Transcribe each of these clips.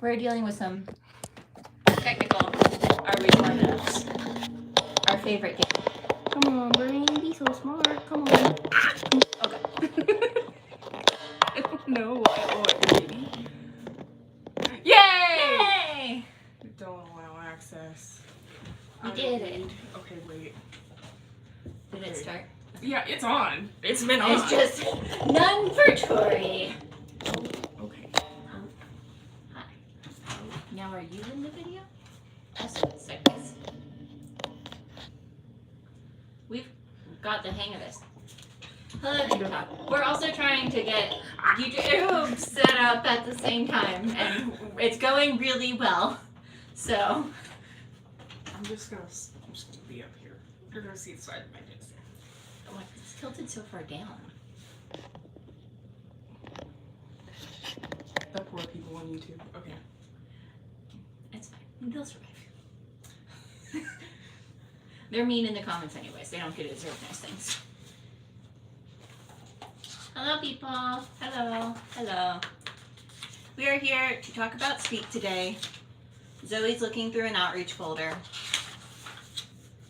We're dealing with some technical retardedness. Our favorite game. Come on, brain, be so smart. Come on. Okay. I don't know what maybe. Yay! Yay! Don't allow access. We I did don't it. need- Okay, wait. Did it start? Yeah, it's on. It's been on. It's just none for Tori. Okay. Hi. Now are you in the video? That's what it's like this. We've got the hang of this. Hello, TikTok. We're also trying to get YouTube set up at the same time, and it's going really well. So, I'm just gonna be up here. You're gonna see the side of my face. oh, it's tilted so far down. The poor people on YouTube. Okay. It's fine. They'll survive. They're mean in the comments anyways. They don't get to deserve nice things. Hello, people. Hello. Hello. We are here to talk about Speak today. Zoe's looking through an outreach folder.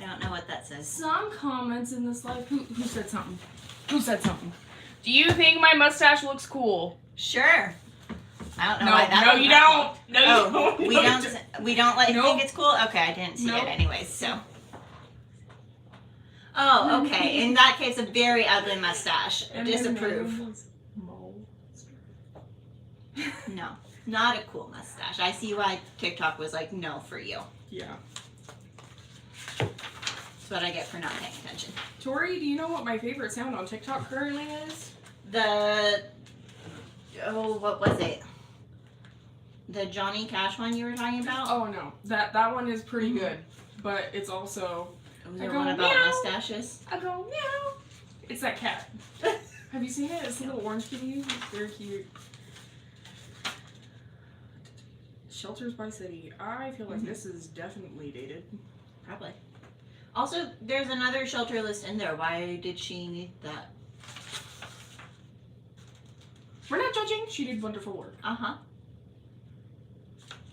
I don't know what that says. Some comments in this life. Who said something? Who said something? Do you think my mustache looks cool? Sure. I don't know why that No, would you be don't. cool. No, you Oh, don't. we don't like Nope. think it's cool? Okay, I didn't see Nope. it anyways, so. Oh, okay. In that case, a very ugly mustache. Disapprove. No, not a cool mustache. I see why TikTok was like, no for you. Yeah. That's what I get for not paying attention. Tori, do you know what my favorite sound on TikTok currently is? What was it? The Johnny Cash one you were talking about? Oh no, that one is pretty good, but it's also Was I there go, one about meow. mustaches? I go meow. It's that cat. Have you seen it? It's a little orange kitty. It's very cute. Shelters by City. I feel like this is definitely dated. Probably. Also, there's another shelter list in there. Why did she need that? We're not judging. She did wonderful work. Uh-huh.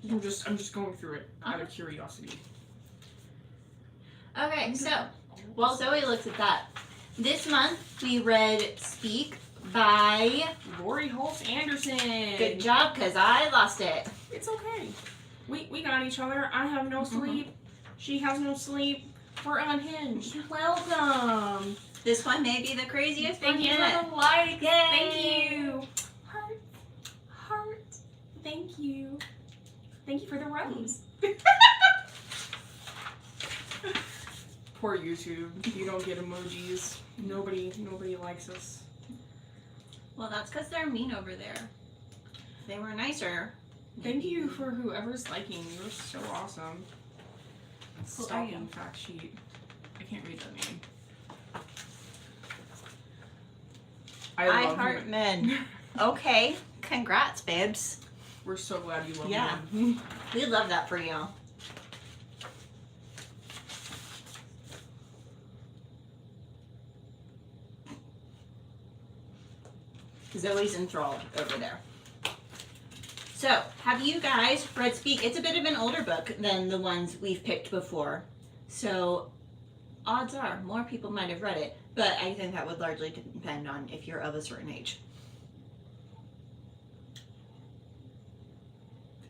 I'm just going through it out of curiosity. Okay, so while Zoe looks at that, this month we read Speak by Laurie Halse Anderson. Good job, because I lost it. It's okay. We got each other. I have no sleep. She has no sleep. We're unhinged. Welcome. This one may be the craziest Thank one you yet. for the like. Yay. Thank you. Heart. Thank you. Thank you for the rose. Poor YouTube. You don't get emojis. Nobody likes us. Well, that's because they're mean over there. If they were nicer. Thank you for whoever's liking. You're so awesome. Who are Stalking you? fact sheet. I can't read that name. I love heart him. men. Okay, congrats, babes. We're so glad you love Yeah. him. We love that for you. Zoe's enthralled over there. So, have you guys read Speak? It's a bit of an older book than the ones we've picked before. So, odds are more people might have read it, but I think that would largely depend on if you're of a certain age.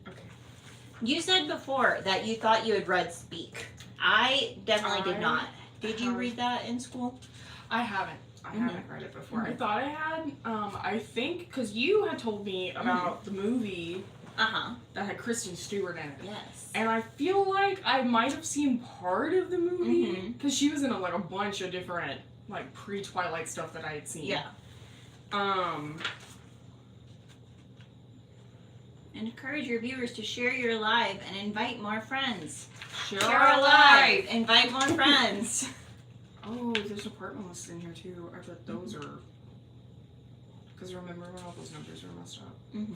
Okay. You said before that you thought you had read Speak. I definitely did not. Did you read that in school? I haven't. I haven't read it before. I thought I had. I think because you had told me about the movie Uh-huh. that had Kristen Stewart in it. Yes. And I feel like I might have seen part of the movie Mhm. because she was in a bunch of different pre-Twilight stuff that I had seen. Yeah. Um. And encourage your viewers to share your live and invite more friends. Share Share our our life. live. Invite more friends. Oh, there's apartment lists in here too. I bet those are. Because remember when all those numbers are messed up. Mm-hmm.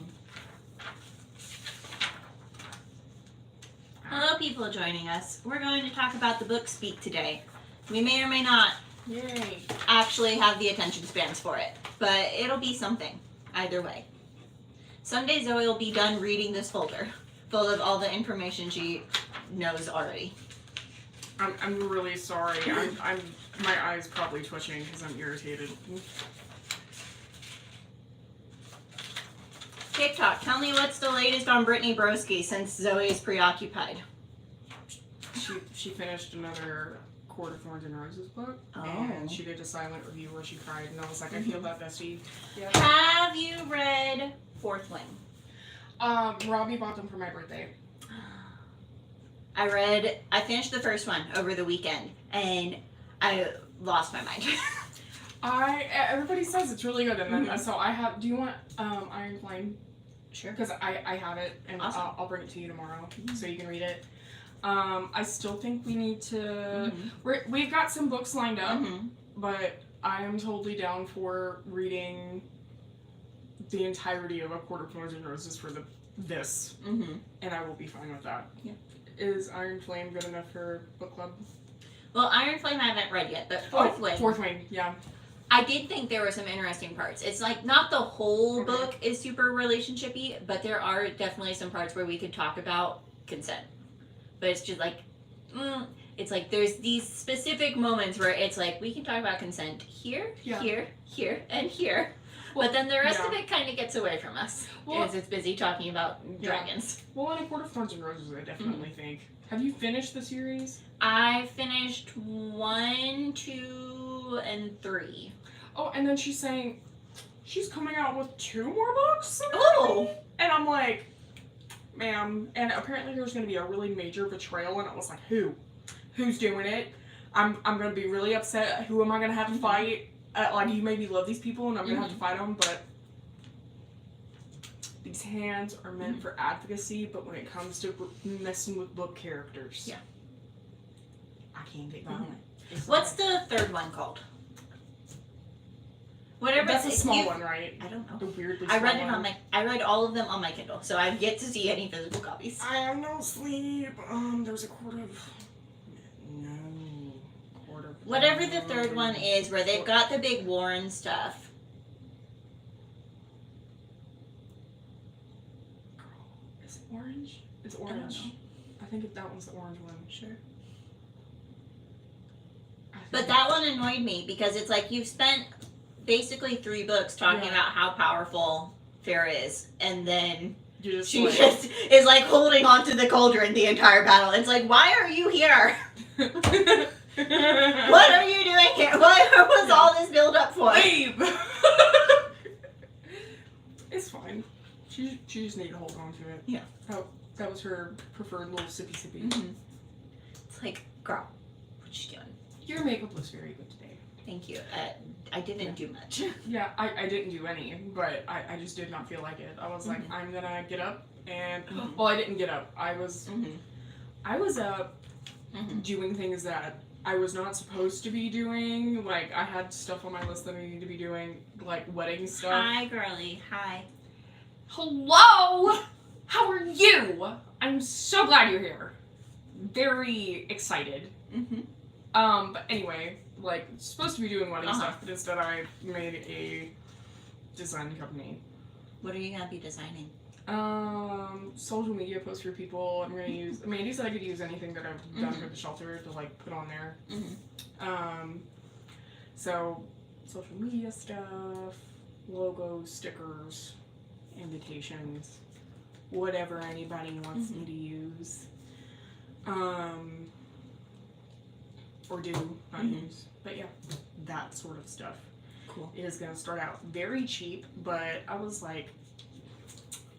Hello, people joining us. We're going to talk about the book Speak today. We may or may not Yay. actually have the attention spans for it, but it'll be something either way. Someday Zoe will be done reading this folder full of all the information she knows already. I'm really sorry. I'm my eye's probably twitching because I'm irritated. TikTok, tell me what's the latest on Brittany Broski since Zoe is preoccupied. She finished another Court of Thorns and Roses book, and she did a silent review where she cried, and I was like, I feel that, bestie. Yeah. Have you read Fourth Wing? Robbie bought them for my birthday. I finished the first one over the weekend, and I lost my mind. Everybody says it's really good, and then so I have. Do you want Iron Flame? Sure. Because I have it, and awesome. I'll bring it to you tomorrow, so you can read it. I still think we need to. We've got some books lined up, but I am totally down for reading the entirety of A Court of Thorns and Roses for this, and I will be fine with that. Yeah. Is Iron Flame good enough for book club? Well, Iron Flame I haven't read yet, but Fourth Wing. Fourth Wing, yeah. I did think there were some interesting parts. It's like not the whole book is super relationshipy, but there are definitely some parts where we could talk about consent. But it's just like, it's like there's these specific moments where it's like we can talk about consent here, here, here, and here. Well, but then the rest of it kind of gets away from us because it's busy talking about dragons. Well, in A Court of Thorns and Roses, I definitely think. Have you finished the series? I finished 1, 2, and 3. Oh, and then she's saying she's coming out with 2 more books? Oh! And I'm like, ma'am. And apparently there's going to be a really major betrayal, and I was like, who? Who's doing it? I'm going to be really upset. Who am I going to have to fight? Like, you maybe love these people, and I'm going to have to fight them, but these hands are meant for advocacy, but when it comes to messing with book characters, I can't get behind it. What's the third one called? Whatever. That's a small one, right? I don't know. The weirdly I read small it on one. I read all of them on my Kindle, so I've yet to see any physical copies. I have no sleep. There's a Court of Whatever the third one is, where they've got the big war and stuff. Is it orange? It's orange. I think that one's the orange one. Sure. But that one annoyed me because it's like you've spent basically 3 books talking about how powerful Farah is, and then she just is like holding on to the cauldron the entire battle. It's like, why are you here? What are you doing here? What was all this build up for? Babe! It's fine. She just need to hold on to it. Yeah. Oh, that was her preferred little sippy. It's like, girl, what you doing? Your makeup looks very good today. Thank you. I didn't do much. Yeah, I didn't do any, but I just did not feel like it. I was like, I'm gonna get up and well, I didn't get up. I was up doing things that I was not supposed to be doing. Like, I had stuff on my list that I needed to be doing, like wedding stuff. Hi, girly. Hi. Hello! How are you? I'm so glad you're here. Very excited. But anyway, like, supposed to be doing wedding stuff, but instead I made a design company. What are you gonna be designing? Social media posts for people. I'm gonna use. Mandy said I could use anything that I've done for the shelter to like put on there. So social media stuff, logos, stickers, invitations, whatever anybody wants me to use. Or do not use. But yeah, that sort of stuff. Cool. It is gonna start out very cheap, but I was like,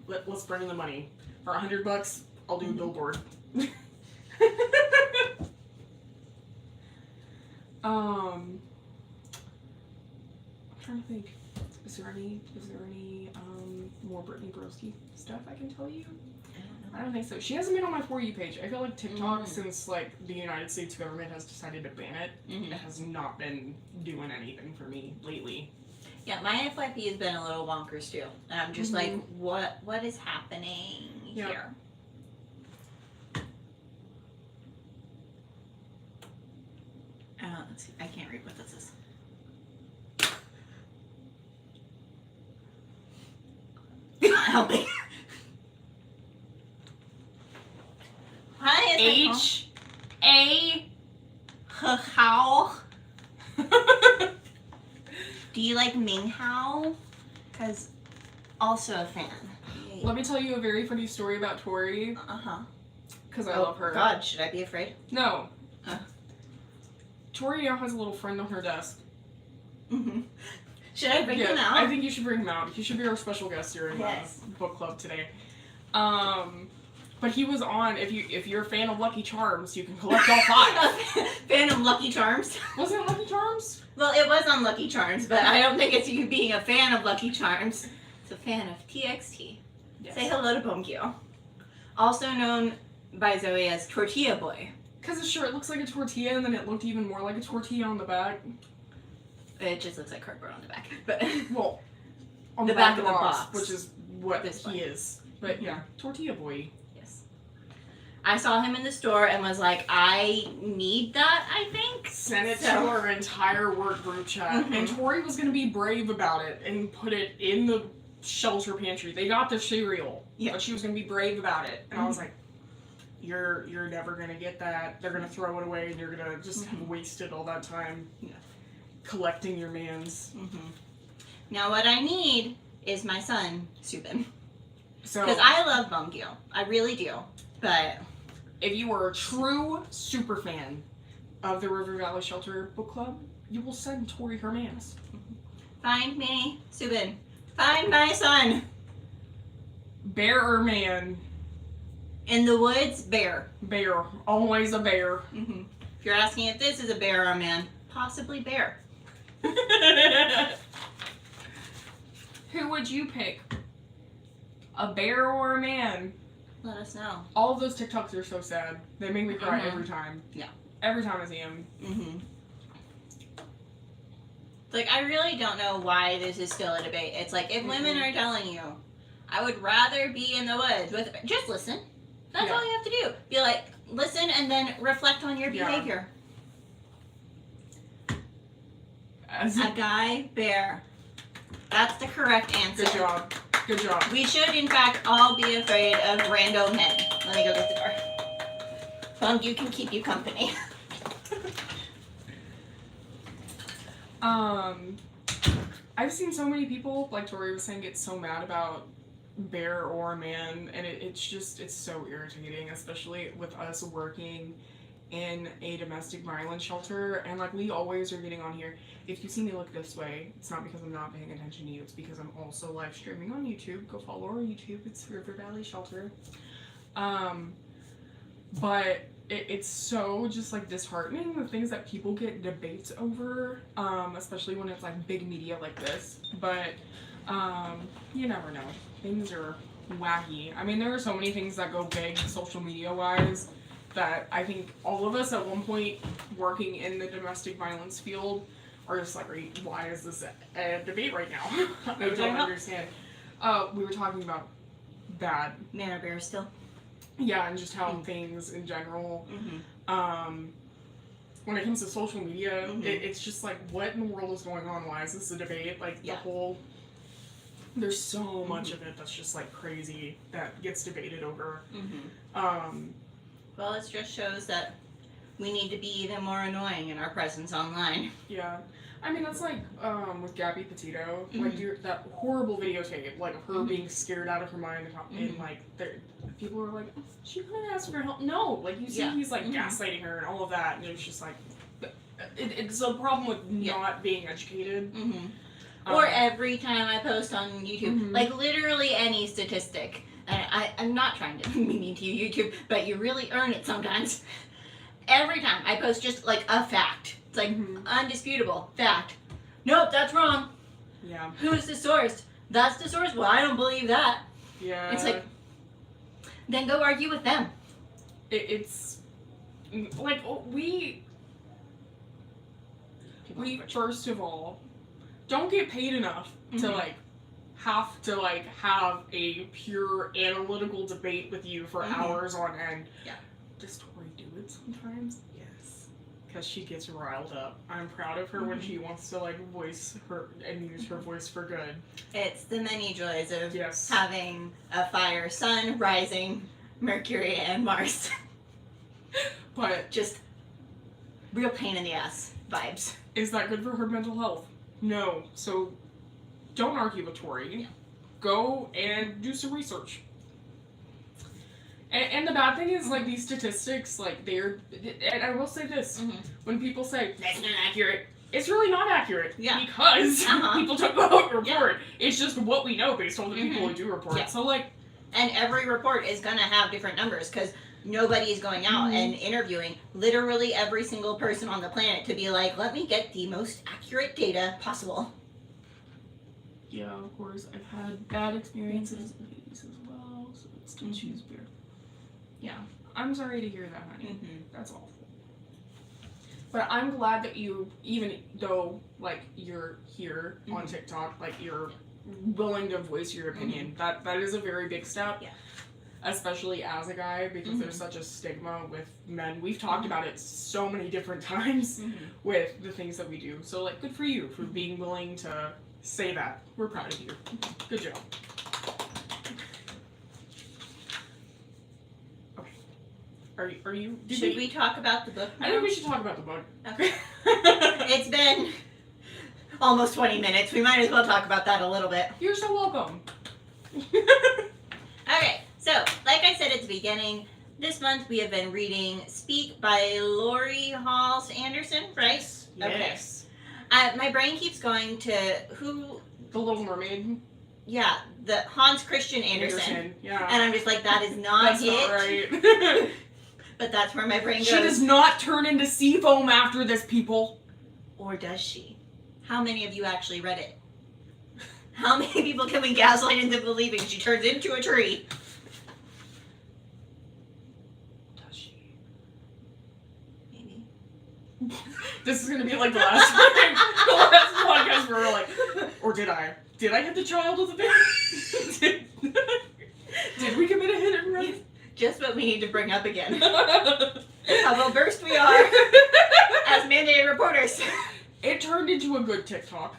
let's bring in the money. For $100, I'll do a billboard. I'm trying to think. Is there any more Brittany Broski stuff I can tell you? I don't think so. She hasn't been on my For You page. I feel like TikTok, since like the United States government has decided to ban it, it has not been doing anything for me lately. Yeah, my FYP has been a little bonkers too. And I'm just like, what is happening here? Let's see. I can't read what this is. helping. Why is H-A. How? Do you like Ming Hao? Because also a fan. Let me tell you a very funny story about Tori. Uh-huh. Because I love her. God, should I be afraid? No. Tori now has a little friend on her desk. Mm-hmm. Should I bring him out? I think you should bring him out. He should be our special guest during the book club today. But he was on. If you're a fan of Lucky Charms, you can collect all 5. Fan of Lucky Charms? Wasn't it Lucky Charms? Well, it was on Lucky Charms, but I don't think it's you being a fan of Lucky Charms. It's a fan of TXT. Yes. Say hello to Bongyo. Also known by Zoe as Tortilla Boy. Because his shirt looks like a tortilla, and then it looked even more like a tortilla on the back. It just looks like cardboard on the back. But well, on the back of the box, which is what he is. But Mm-hmm. yeah, Tortilla Boy. Yes. I saw him in the store and was like, I need that, I think. Sent it to our entire work group chat. Mm-hmm. And Tori was going to be brave about it and put it in the shelter pantry. They got the cereal, but she was going to be brave about it. And I was like, you're never going to get that. They're going to throw it away and you're going to just have wasted all that time collecting your mans. Now what I need is my son, Subin. So, because I love Bongyo. I really do. But if you are a true super fan of the River Valley Shelter Book Club, you will send Tori her mans. Find me, Subin. Find my son. Bear or man? In the woods, bear. Bear. Always a bear. If you're asking if this is a bear or a man, possibly bear. Who would you pick? A bear or a man? Let us know. All of those TikToks are so sad. They make me cry every time. Yeah. Every time I see them. Like, I really don't know why this is still a debate. It's like, if women are telling you, I would rather be in the woods with, just listen. That's all you have to do. Be like, listen and then reflect on your behavior. As a guy bear. That's the correct answer. Good job. Good job. We should, in fact, all be afraid of rando men. Let me go get the door. Bong, you can keep you company. I've seen so many people, like Tori was saying, get so mad about bear or a man, and it's so irritating, especially with us working in a domestic violence shelter, and like we always are getting on here. If you see me look this way, it's not because I'm not paying attention to you, it's because I'm also live streaming on YouTube. Go follow our YouTube, it's River Valley Shelter. But it's so just like disheartening, the things that people get debates over, especially when it's like big media like this. But you never know, things are wacky. I mean, there are so many things that go big social media wise that I think all of us at one point working in the domestic violence field are just like, why is this a debate right now? I don't understand. We were talking about bad Man or bear still? Yeah, and just how things in general, when it comes to social media, it's just like, what in the world is going on? Why is this a debate? Like, the whole, there's so much of it that's just like crazy that gets debated over. Well, it just shows that we need to be even more annoying in our presence online. Yeah. I mean, that's like, with Gabby Petito, like, that horrible videotape, like, of her being scared out of her mind, and like, people were like, she couldn't ask for help. No, like, you see he's, like, gaslighting her and all of that, and it was just like, it's a problem with not being educated. Or every time I post on YouTube, like, literally any statistic, and I'm not trying to be mean to you, YouTube, but you really earn it sometimes. Every time I post just, like, a fact. It's like, undisputable fact. Nope, that's wrong. Yeah. Who's the source? That's the source? Well, I don't believe that. Yeah. It's like, then go argue with them. It's, like, we first of all, don't get paid enough to, like, have to, like, have a pure analytical debate with you for hours on end. Yeah. Does Tori do it sometimes? Yes. because she gets riled up. I'm proud of her when she wants to like voice her and use her voice for good. It's the many joys of Yes. having a fire sun, rising, Mercury, and Mars. But Just real pain in the ass vibes. is that good for her mental health? No. So don't argue with Tori. Yeah. Go and do some research. And the bad thing is, like, these statistics, like, they're... And I will say this. When people say, that's not accurate, it's really not accurate. Yeah. Because people don't go out and report. Yeah. It's just what we know based on the people who do report. Yeah. So, like... And every report is going to have different numbers because nobody is going out and interviewing literally every single person on the planet to be like, let me get the most accurate data possible. Yeah, of course. I've had bad experiences with babies as well, so it's still choose beer. Yeah. I'm sorry to hear that, honey. That's awful. But I'm glad that you, even though, like, you're here on TikTok, like, you're willing to voice your opinion. That is a very big step. Yeah. Especially as a guy, because there's such a stigma with men. We've talked about it so many different times with the things that we do. So, like, good for you for being willing to say that. We're proud of you. Good job. Okay. Are you? Should we talk about the book now? I think we should talk about the book. Okay. It's been almost 20 minutes. We might as well talk about that a little bit. You're so welcome. Okay, so like I said at the beginning, this month we have been reading Speak by Laurie Halse Anderson, right? Yes. Okay. My brain keeps going to who? The Little Mermaid. Yeah, the Hans Christian Andersen. Yeah. And I'm just like, that is not That's it. not right. But that's where my brain goes. She does not turn into sea foam after this, people. Or does she? How many of you actually read it? How many people can we gaslight into believing she turns into a tree? Does she? Maybe. This is gonna be like the last time, the last podcast where we're like, or did I? Did I hit the child with a baby? Did we commit a hit and run? Just what we need to bring up again. How well versed we are as mandated reporters. It turned into a good TikTok.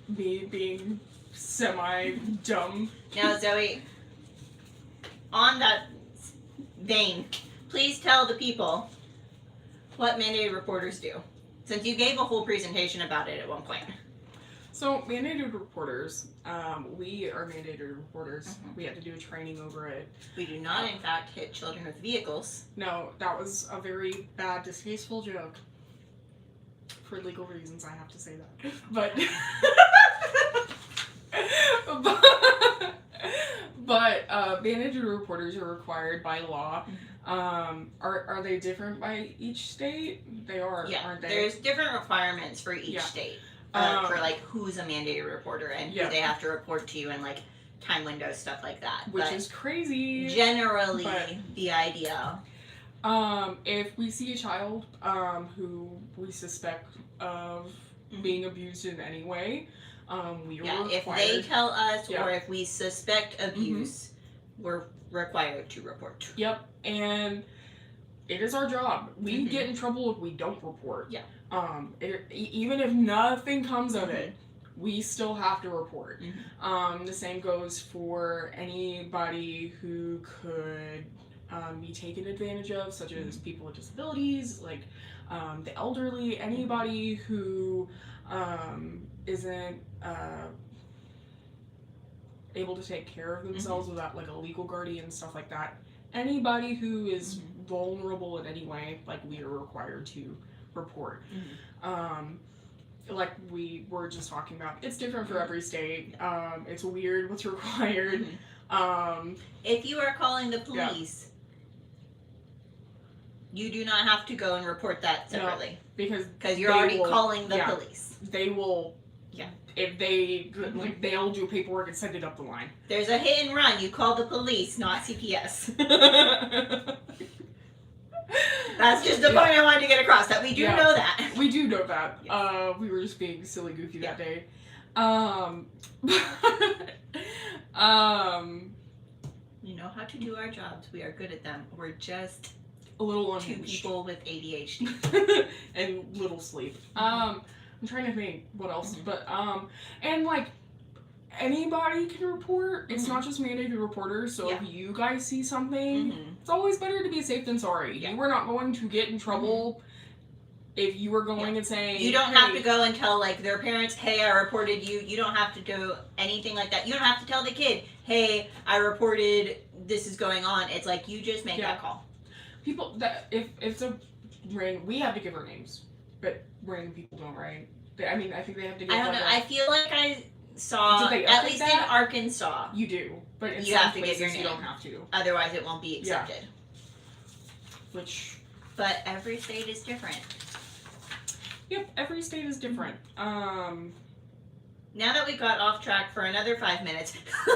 Me being semi-dumb. Now, Zoe, on that vein, please tell the people what mandated reporters do. Since you gave a whole presentation about it at one point. So, mandated reporters, we are mandated reporters. We had to do a training over it. We do not, in fact, hit children with vehicles. No, that was a very bad, distasteful joke. For legal reasons, I have to say that. But mandated reporters are required by law. Are they different by each state? They are, aren't they? There's different requirements for each state. For like who's a mandated reporter and who they have to report to and like time windows, stuff like that. Which is crazy. Generally, the idea. If we see a child who we suspect of being abused in any way, we are required. If they tell us or if we suspect abuse, we're required to report. Yep, and it is our job. We get in trouble if we don't report. Yeah. Even if nothing comes of it, we still have to report. The same goes for anybody who could be taken advantage of, such as people with disabilities, like the elderly, anybody who isn't able to take care of themselves without like a legal guardian, stuff like that. Anybody who is vulnerable in any way, like we are required to report. Like we were just talking about, it's different for every state. It's weird what's required. If you are calling the police, you do not have to go and report that separately. No, because you're already calling the police. They will. If they like, they'll do paperwork and send it up the line. There's a hit and run. You call the police, not CPS. That's just the point I wanted to get across. That we do know that. We do know that. Yes. We were just being silly goofy that day. We know how to do our jobs. We are good at them. We're just a little Two unhinged. people with ADHD. And little sleep. I'm trying to think what else, but and like anybody can report. It's not just mandated reporters. So if you guys see something, it's always better to be safe than sorry. You are not going to get in trouble if you were going and saying you don't have to go and tell like their parents, hey, I reported you. You don't have to do anything like that. You don't have to tell the kid, hey, I reported this is going on. It's like you just make that call. People that if it's a random, we have to give our names, but random people don't, right? I mean, I think they have to give. I don't know. I feel like I saw at least in Arkansas. You do, but in you some have to places give your name. You don't have to. Otherwise, it won't be accepted. Yeah. But every state is different. Yep, every state is different. Now that we got off track for another 5 minutes,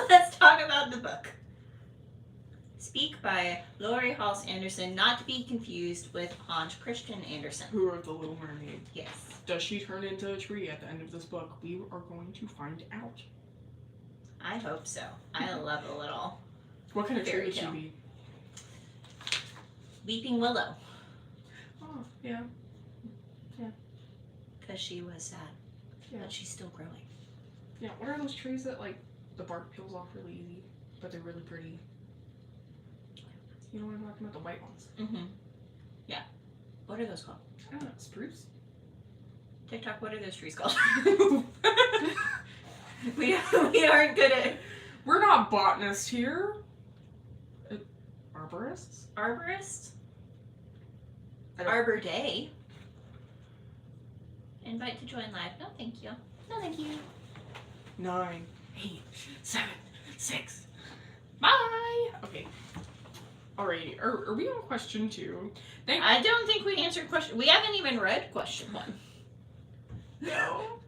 let's talk about the book. Speak by Laurie Halse Anderson, not to be confused with Hans Christian Andersen. Who wrote The Little Mermaid? Yes. Does she turn into a tree at the end of this book? We are going to find out. I hope so. I love a little. What kind of tree would she be? Weeping Willow. Oh, yeah. Because she was sad. Yeah. But she's still growing. Yeah, what are those trees that, like, the bark peels off really easy, but they're really pretty? You know what I'm talking about? The white ones. Yeah. What are those called? I don't know. Spruce? TikTok, what are those trees called? we aren't good at... We're not botanists here. Arborists? Arborists? Arbor Day. Invite to join live. No, thank you. No, thank you. 9, 8, 7, 6. Bye! Okay. Alrighty. Are we on question 2? I don't think we answered question. We haven't even read question 1. No.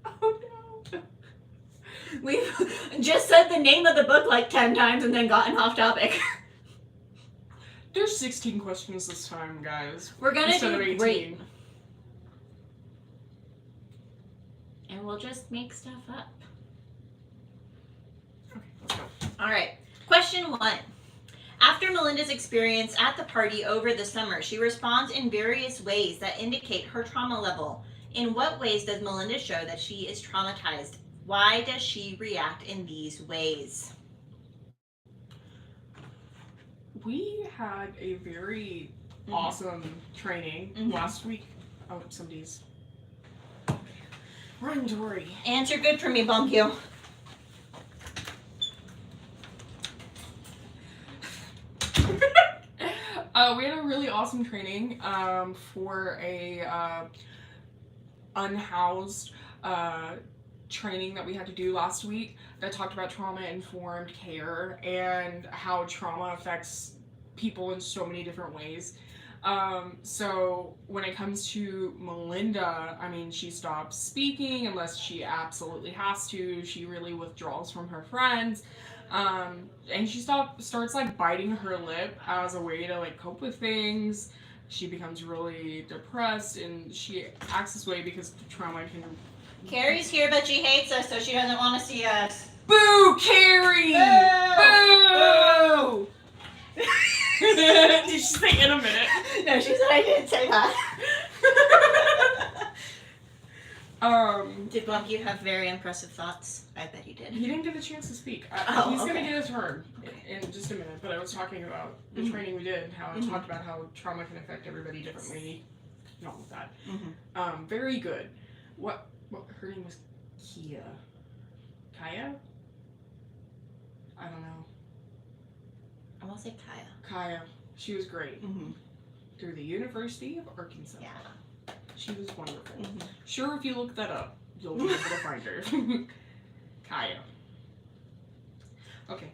Oh no. We've just said the name of the book like 10 times and then gotten off topic. There's 16 questions this time, guys. We're gonna instead do of 18. great. And we'll just make stuff up. Okay, let's go. Alright. Question 1. After Melinda's experience at the party over the summer, she responds in various ways that indicate her trauma level. In what ways does Melinda show that she is traumatized? Why does she react in these ways? We had a very awesome training last week. Oh, somebody's... Run, Tori. Answer good for me, bump you. We had a really awesome training for a unhoused training that we had to do last week that talked about trauma-informed care and how trauma affects people in so many different ways. So when it comes to Melinda, I mean, she stops speaking unless she absolutely has to. She really withdraws from her friends. And she starts like biting her lip as a way to like cope with things. She becomes really depressed and she acts this way because trauma can... Carrie's here, but she hates us, so she doesn't want to see us. Boo, Carrie! Boo! Boo! Did she say in a minute? No, she said I didn't say that. Did Bump you have very impressive thoughts? I bet he did. He didn't get a chance to speak. He's gonna get a turn in just a minute, but I was talking about the training we did, how it talked about how trauma can affect everybody differently. Not with that. Very good. What her name was Kaya? I don't know. I want to say Kaya. Kaya. She was great. Through the University of Arkansas. Yeah. She was wonderful. Sure, if you look that up, you'll be able to find her. Kaya. Okay.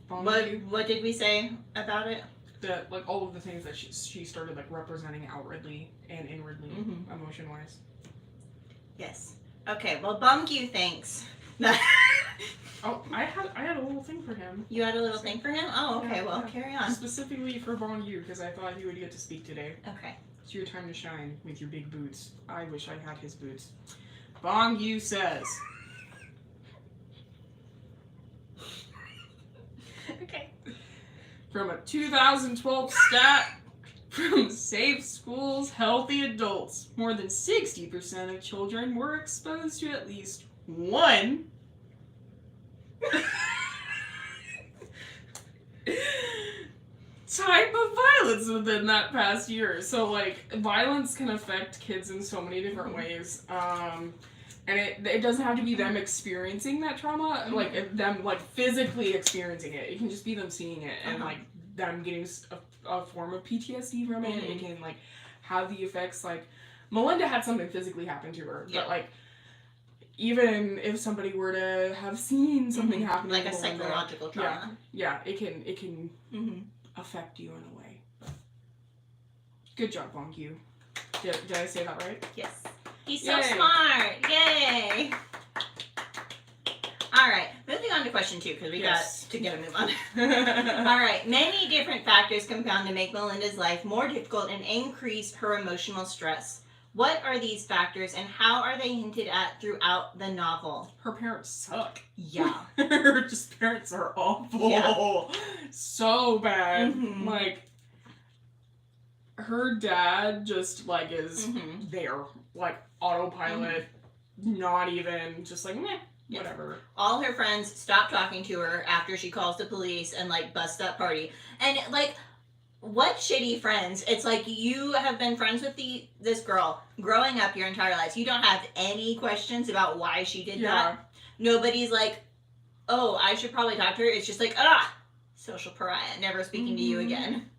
What did we say about it? That like all of the things that she started like representing outwardly and inwardly, emotion-wise. Yes. Okay. Well, Bumgu thinks. Oh, I had a little thing for him. You had a little thing for him? Oh, okay. Yeah, well, carry on. Specifically for Bong Yu, because I thought he would get to speak today. Okay. It's your time to shine with your big boots. I wish I had his boots. Bong Yu says. Okay. From a 2012 stat, From safe schools, healthy adults, more than 60% of children were exposed to at least one type of violence within that past year. So, like, violence can affect kids in so many different ways. And it doesn't have to be them experiencing that trauma, like, them, like, physically experiencing it. It can just be them seeing it and, like, them getting a form of PTSD from it. It can, like, have the effects, like, Melinda had something physically happen to her, but, like, even if somebody were to have seen something happen, like a psychological trauma, it can affect you in a way. Good job, Bonk. Did I say that right? Yes. He's so smart. Yay! All right, moving on to question 2 because we got to get a move on. All right, many different factors compound to make Melinda's life more difficult and increase her emotional stress. What are these factors and how are they hinted at throughout the novel? Her parents suck. Yeah. Her parents are awful. Yeah. So bad. Like, her dad just, like, is there. Like, autopilot. Not even, just like, meh. Whatever. All her friends stop talking to her after she calls the police and, like, busts that party. And, like, what shitty friends. It's like you have been friends with this girl growing up your entire life. You don't have any questions about why she did that. Nobody's like, oh, I should probably talk to her. It's just like, social pariah, never speaking to you again.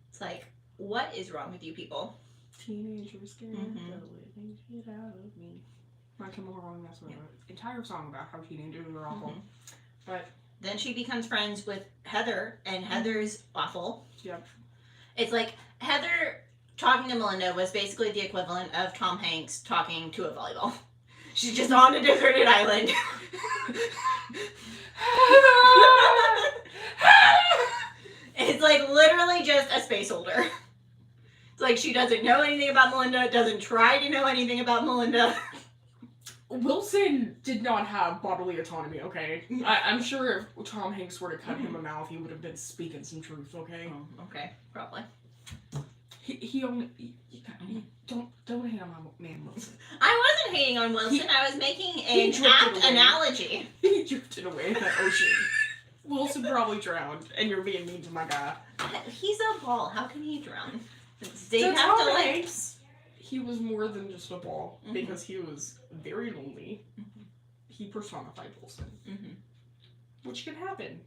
It's like, what is wrong with you people? Teenagers scared the living shit out of me. My Chemical Romance was an entire song about how teenagers are awful. But then she becomes friends with Heather, and Heather's awful. Yep. It's like Heather talking to Melinda was basically the equivalent of Tom Hanks talking to a volleyball. She's just on a deserted island. It's like literally just a space holder. It's like she doesn't know anything about Melinda, doesn't try to know anything about Melinda. Wilson did not have bodily autonomy, okay? I'm sure if Tom Hanks were to cut him a mouth, he would have been speaking some truth, okay? Oh, okay, probably. He only... Don't hate on my man Wilson. I wasn't hating on Wilson. I was making an apt analogy. He drifted away in that ocean. Wilson probably drowned, and you're being mean to my guy. He's a ball. How can he drown? Tom Hanks, he was more than just a ball, because he was very lonely. He personified Wilson. Which can happen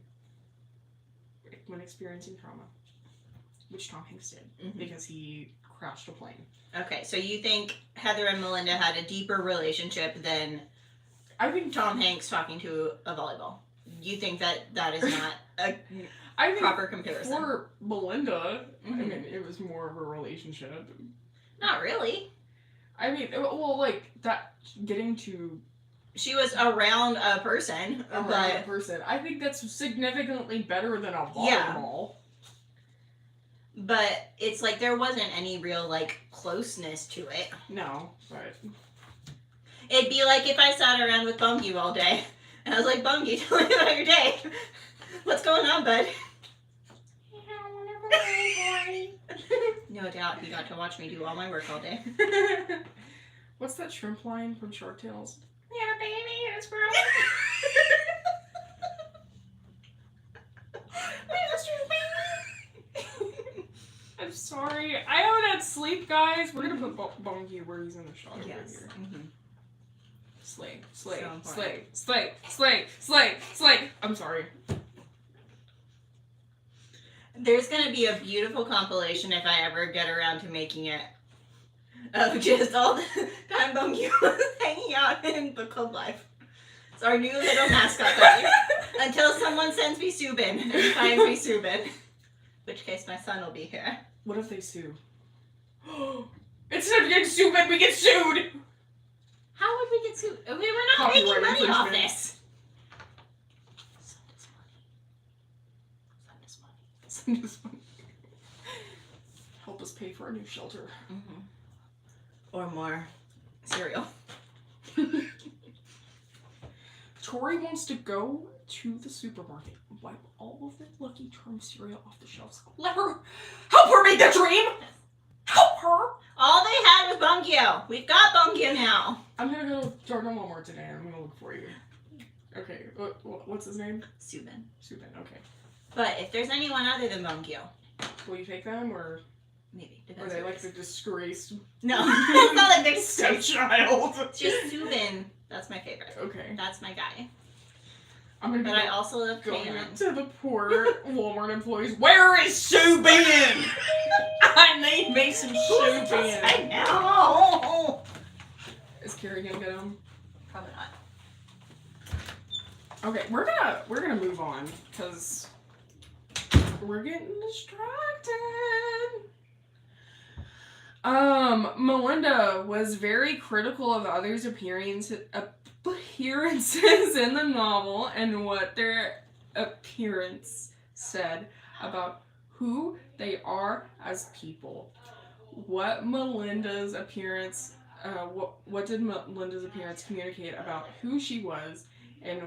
when experiencing trauma. Which Tom Hanks did, because he crashed a plane. Okay, so you think Heather and Melinda had a deeper relationship than I think Tom Hanks talking to a volleyball? You think that is not a proper comparison? For Melinda, I mean, it was more of a relationship. Not really. I mean, well, like, that, getting to... She was around a person. I think that's significantly better than a volleyball. Yeah. But it's like there wasn't any real, like, closeness to it. No, but... It'd be like if I sat around with Bungie all day. And I was like, Bungie, tell me about your day. What's going on, bud? No doubt he got to watch me do all my work all day. What's that shrimp line from Shark Tales? Yeah, baby, it's growing. I'm sorry. I haven't had sleep, guys. We're gonna put Bongi where he's in the shot over here. Slay, slay, so slay, slay, slay, slay, slay. I'm sorry. There's gonna be a beautiful compilation if I ever get around to making it of just all the time Bongi was hanging out in Book Club Live. It's our new little mascot buddy. Until someone sends me Subin and finds me Subin. In which case my son will be here. What if they sue? Instead of getting Subin, we get sued! How would we get sued? We were not making money off this. Send us money. Help us pay for our new shelter. Or more cereal. Tori wants to go to the supermarket. wipe all of the Lucky Charms cereal off the shelves. Help her make the dream! Help her! All they had was Bungyo. We've got Bungyo now. I'm gonna go to Jordan Walmart today. I'm gonna look for you. Okay, what's his name? Subin. Subin, okay. But if there's anyone other than Bungyo, will you take them, or maybe. are they like the disgraced No, it's not like they're stepchild? It's just Subin. That's my favorite. Okay. That's my guy. I'm gonna be But I also love going Kaylin. up to the poor Walmart employees. Where is Subin? I need me some Subin. I know. Is Carrie gonna get him? Probably not. Okay, we're gonna move on because we're getting distracted. Melinda was very critical of others' appearances in the novel and what their appearance said about who they are as people. What did Melinda's appearance communicate about who she was and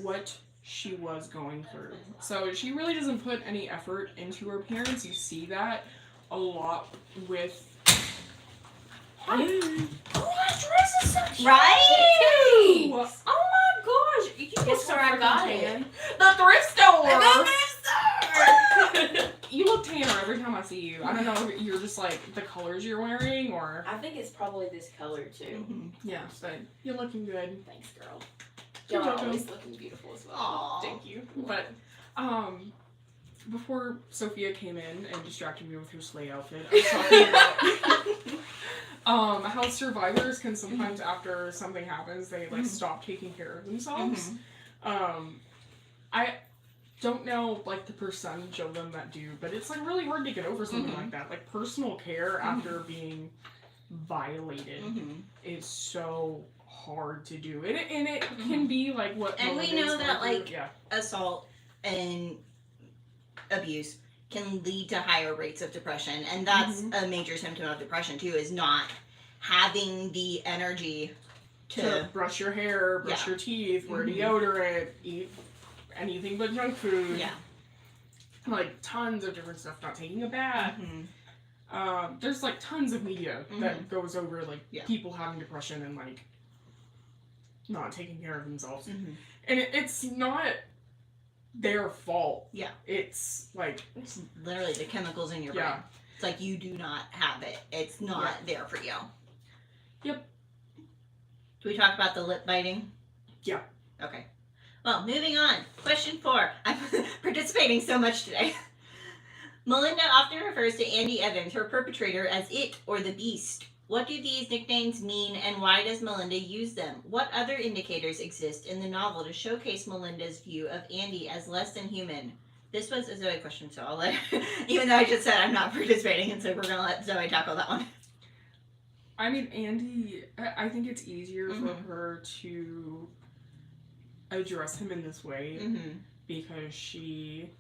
what she was going through? So she really doesn't put any effort into her appearance. You see that a lot with. Oh, that dress is so cute! Right? Oh my gosh! You Guess where I got it? The thrift store! The thrift store! You look tanner every time I see you. I don't know if you're just like the colors you're wearing or. I think it's probably this color too. Mm-hmm. Yeah, so you're looking good. Thanks, girl. You're You're welcome. always looking beautiful as well. Aww. Thank you. But before Sophia came in and distracted me with her sleigh outfit, I was talking about how survivors can sometimes, after something happens, they like stop taking care of themselves. I don't know like the percentage of them that do, but it's like really hard to get over something like that. Like personal care after being violated is so hard to do, and it can be like what. And we know that like yeah. assault and abuse can lead to higher rates of depression, and that's a major symptom of depression too, is not having the energy to brush your hair, brush your teeth, wear deodorant, eat anything but junk food. Yeah. Like tons of different stuff, not taking a bath. There's like tons of media that goes over like people having depression and like not taking care of themselves. And it's not their fault. Yeah. It's like It's literally the chemicals in your brain. It's like you do not have it. It's not there for you. Yep. Do we talk about the lip biting? Yeah. Okay. Well, moving on. Question 4. I'm participating so much today. Melinda often refers to Andy Evans, her perpetrator, as it or the beast. What do these nicknames mean, and why does Melinda use them? What other indicators exist in the novel to showcase Melinda's view of Andy as less than human? This was a Zoe question, so I'll let even though I just said I'm not participating, and so we're going to let Zoe tackle that one. I mean, Andy, I think it's easier for her to address him in this way because she,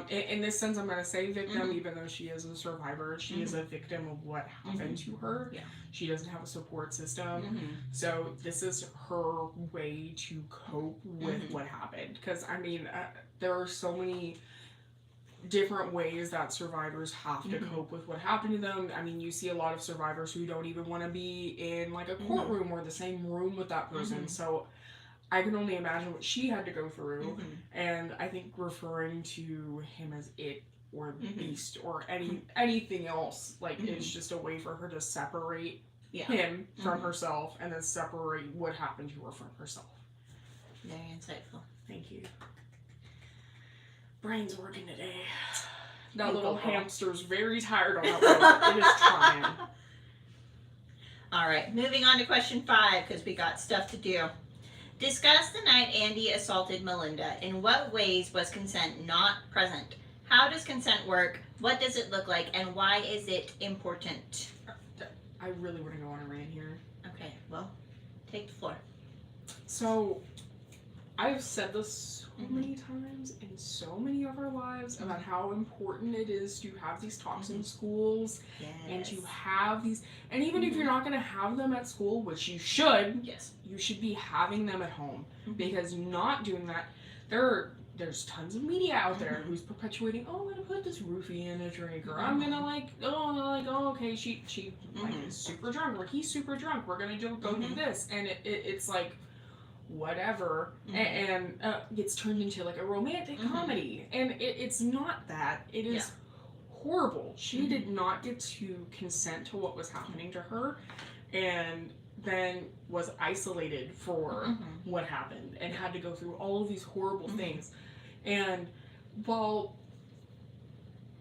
in this sense, I'm going to say victim, even though she is a survivor. She is a victim of what happened to her. Yeah. She doesn't have a support system. So this is her way to cope with what happened. Because, I mean, there are so many different ways that survivors have to cope with what happened to them. I mean, you see a lot of survivors who don't even want to be in like a courtroom or the same room with that person. So I can only imagine what she had to go through. And I think referring to him as it or beast or anything else, like it's just a way for her to separate him from herself and then separate what happened to her from herself. Very insightful. Thank you. Brain's working today. That little hamster's very tired on that one. It is trying. All right, moving on to question 5 because we got stuff to do. Discuss the night Andy assaulted Melinda. In what ways was consent not present? How does consent work? What does it look like? And why is it important? I really want to go on a rant here. Okay, well, take the floor. So, I've said this so many times in so many of our lives about how important it is to have these talks in schools and to have these, and even if you're not going to have them at school, which you should, you should be having them at home because not doing that, there are there's tons of media out there who's perpetuating, oh, I'm gonna put this roofie in a drink, or I'm gonna okay, she like is super drunk, or he's super drunk, we're gonna go do this, and it's like whatever, and gets turned into like a romantic comedy, and it's not that. It is horrible. She did not get to consent to what was happening to her, and then was isolated for what happened, and had to go through all of these horrible things. And while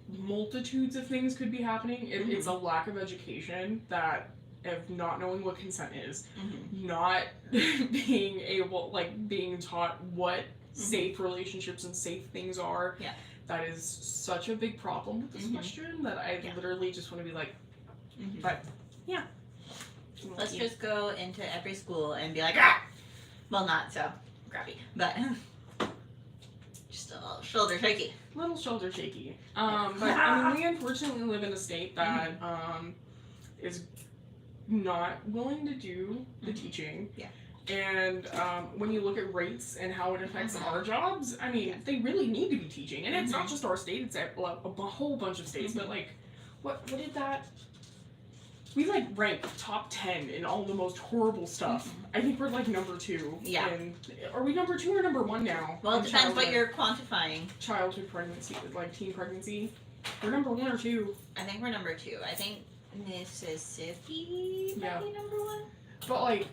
multitudes of things could be happening, it's a lack of education, that of not knowing what consent is, not being able, like, being taught what safe relationships and safe things are. Yeah. That is such a big problem with this question that I literally just want to be like, but yeah. Let's just go into every school and be like, ah! Well, not so grabby, but just a little shoulder shaky. Little shoulder shaky. But I mean, we unfortunately live in a state that is not willing to do the teaching. Yeah. And when you look at rates and how it affects our jobs, I mean, they really need to be teaching. And it's not just our state; it's a whole bunch of states. But like, what did that? We like rank top 10 in all the most horrible stuff. I think we're like number 2. Yeah. And are we number 2 or number 1 now? Well, it depends what you're quantifying. Childhood pregnancy, like teen pregnancy. We're number 1 or 2. I think we're number 2. I think Mississippi might be number 1. But like,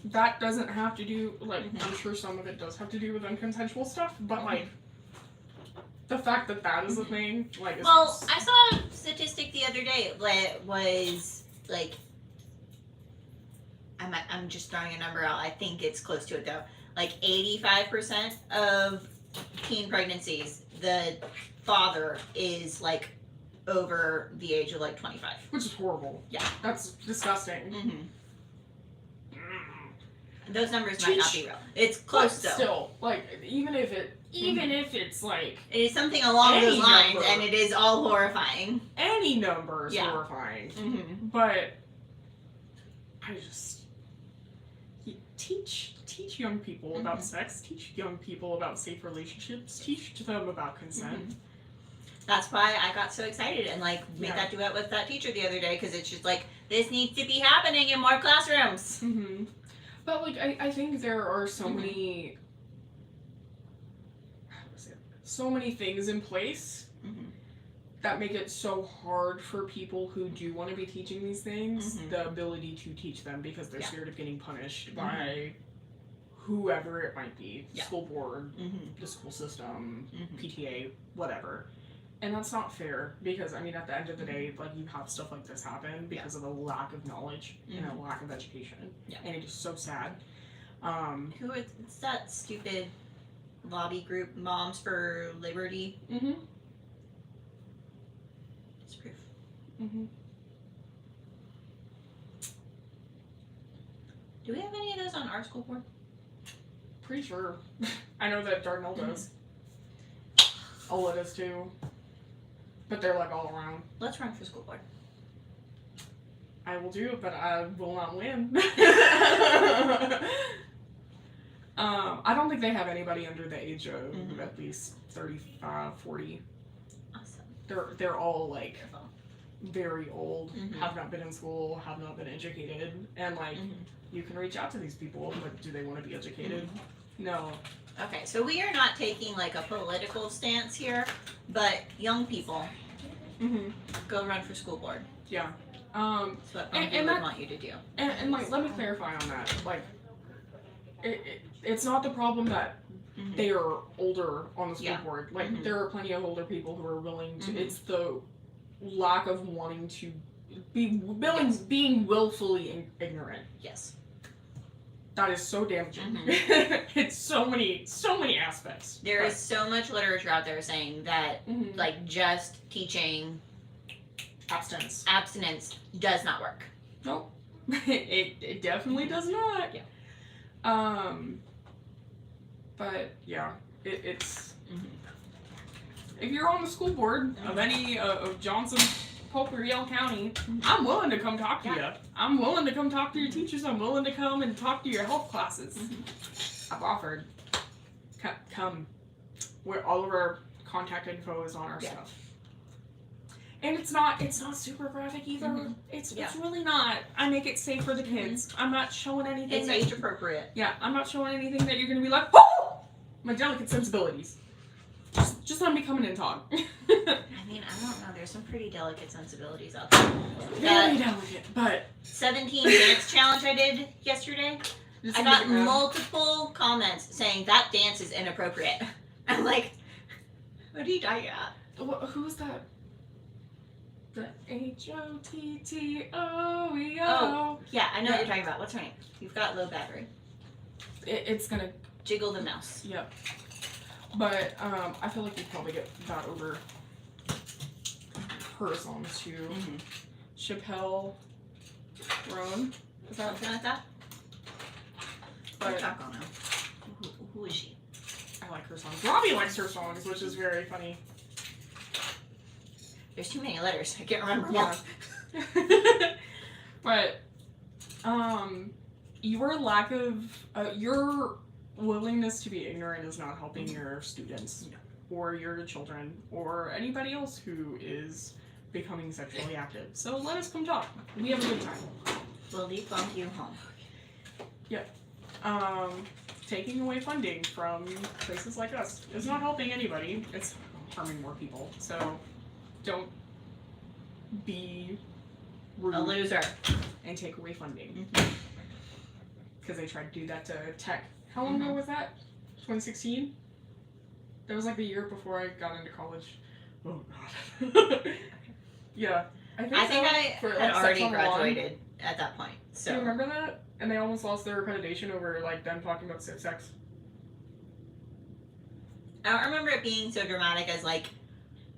that doesn't have to do, like, I'm sure some of it does have to do with unconsensual stuff, but like, the fact that that is a thing, like, well, I saw a statistic the other day that was like, I'm just throwing a number out. I think it's close to it though. Like 85% of teen pregnancies, the father is like over the age of like 25. Which is horrible. Yeah, that's disgusting. Those numbers might not be real. It's close though. Still, like, even if it's like, it is something along those lines, number. and it is all horrifying. Any number is horrifying. But I just teach young people about sex. Teach young people about safe relationships. Teach them about consent. That's why I got so excited and like made that duet with that teacher the other day, because it's just like, this needs to be happening in more classrooms. But like, I think there are so many, so many things in place that make it so hard for people who do want to be teaching these things, the ability to teach them, because they're scared of getting punished by whoever it might be, school board, the school system, PTA, whatever. And that's not fair, because I mean, at the end of the day, like, you have stuff like this happen because of a lack of knowledge and a lack of education, and it is so sad. It's that stupid lobby group, Moms for Liberty. It's proof. Do we have any of those on our school board? Pretty sure. I know that Darnell does. Ola does too. But they're like all around. Let's run for school board. I will do it, but I will not win. I don't think they have anybody under the age of at least 35, 40. Awesome. They're all like very old, have not been in school, have not been educated, and like you can reach out to these people, but do they want to be educated? No. Okay, so we are not taking like a political stance here, but young people, go run for school board. Yeah. That's what I would want you to do. And like, let me clarify on that. Like, it's not the problem that they are older on the school board. Like, there are plenty of older people who are willing to. It's the lack of wanting to being willfully ignorant. Yes. That is so damaging. It's so many aspects. There is so much literature out there saying that like just teaching abstinence does not work. Nope. It definitely does not. Yeah. But yeah, it's if you're on the school board of any of Johnson, Polk, or Yale County, I'm willing to come talk to you. I'm willing to come talk to your teachers. I'm willing to come and talk to your health classes. I've offered. Come. where all of our contact info is on our Yeah. stuff. And it's not super graphic either. Mhm. It's Yeah. really not. I make it safe for the kids. I'm not showing anything. It's age appropriate. Yeah, I'm not showing anything that you're gonna be like, oh, my delicate sensibilities. Just let me come in and talk. I mean, I don't know. There's some pretty delicate sensibilities out there. Very delicate, but 17 dance challenge I did yesterday. just I got make it mad. multiple comments saying that dance is inappropriate. I'm like, what are you talking about? Who's that? The HOTTOEO. Oh. Yeah, I know what Yeah. you're talking about. What's her name? You've got low battery. It's gonna. Jiggle the mouse. Yep. But I feel like we probably get that over her songs too. Mm-hmm. Chappelle Roan. Is that? Something like that? But I don't know. Who is she? I like her songs. Robbie likes her songs, which is very funny. There's too many letters. I can't remember Yeah. more. But your lack of your willingness to be ignorant is not helping your students or your children or anybody else who is becoming sexually active. So let us come talk. We have a good time. We'll debunk you home. Taking away funding from places like us is not helping anybody. It's harming more people. So don't be rude A loser. and take away funding. Mhm. Because they tried to do that to tech. How long ago was that? 2016? That was like the year before I got into college. Oh god. Yeah. I think so, I for, had like, already sex on the lawn. graduated at that point. Do you So remember that? And they almost lost their accreditation over like them talking about safe sex. I don't remember it being so dramatic as like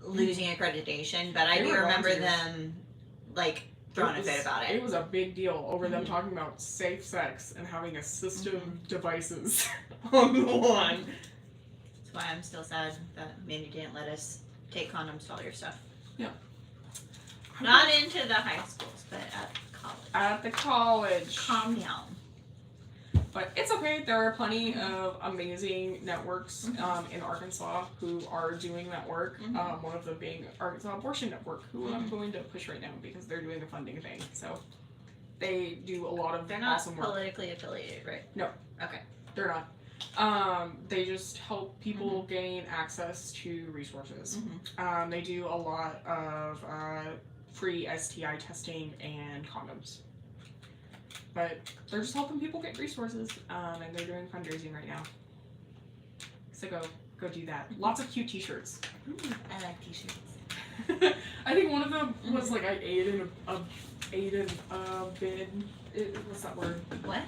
losing accreditation, but I They do were remember volunteers. them like throwing a fit about It it. was a big deal over them Mhm. talking about safe sex and having a system Mm-hmm. of devices on the lawn. That's why I'm still sad that Mandy didn't let us take condoms to all your stuff. Yeah. Not into the high schools, but at college. At the college. Calm down. But it's okay. There are plenty of amazing networks in Arkansas who are doing that work. Mhm. One of them being Arkansas Abortion Network, who I'm Mhm. going to push right now because they're doing a funding thing. So they do a lot of They're not awesome work. politically affiliated, right? No. Okay. They're not. They just help people gain access to resources. Mm-hmm. They do a lot of free STI testing and condoms. But they're just helping people get resources, and they're doing fundraising right now. So go do that. Lots of cute T-shirts. I like t-shirts. I think one of them was like I ate in a bin. What's that word? What?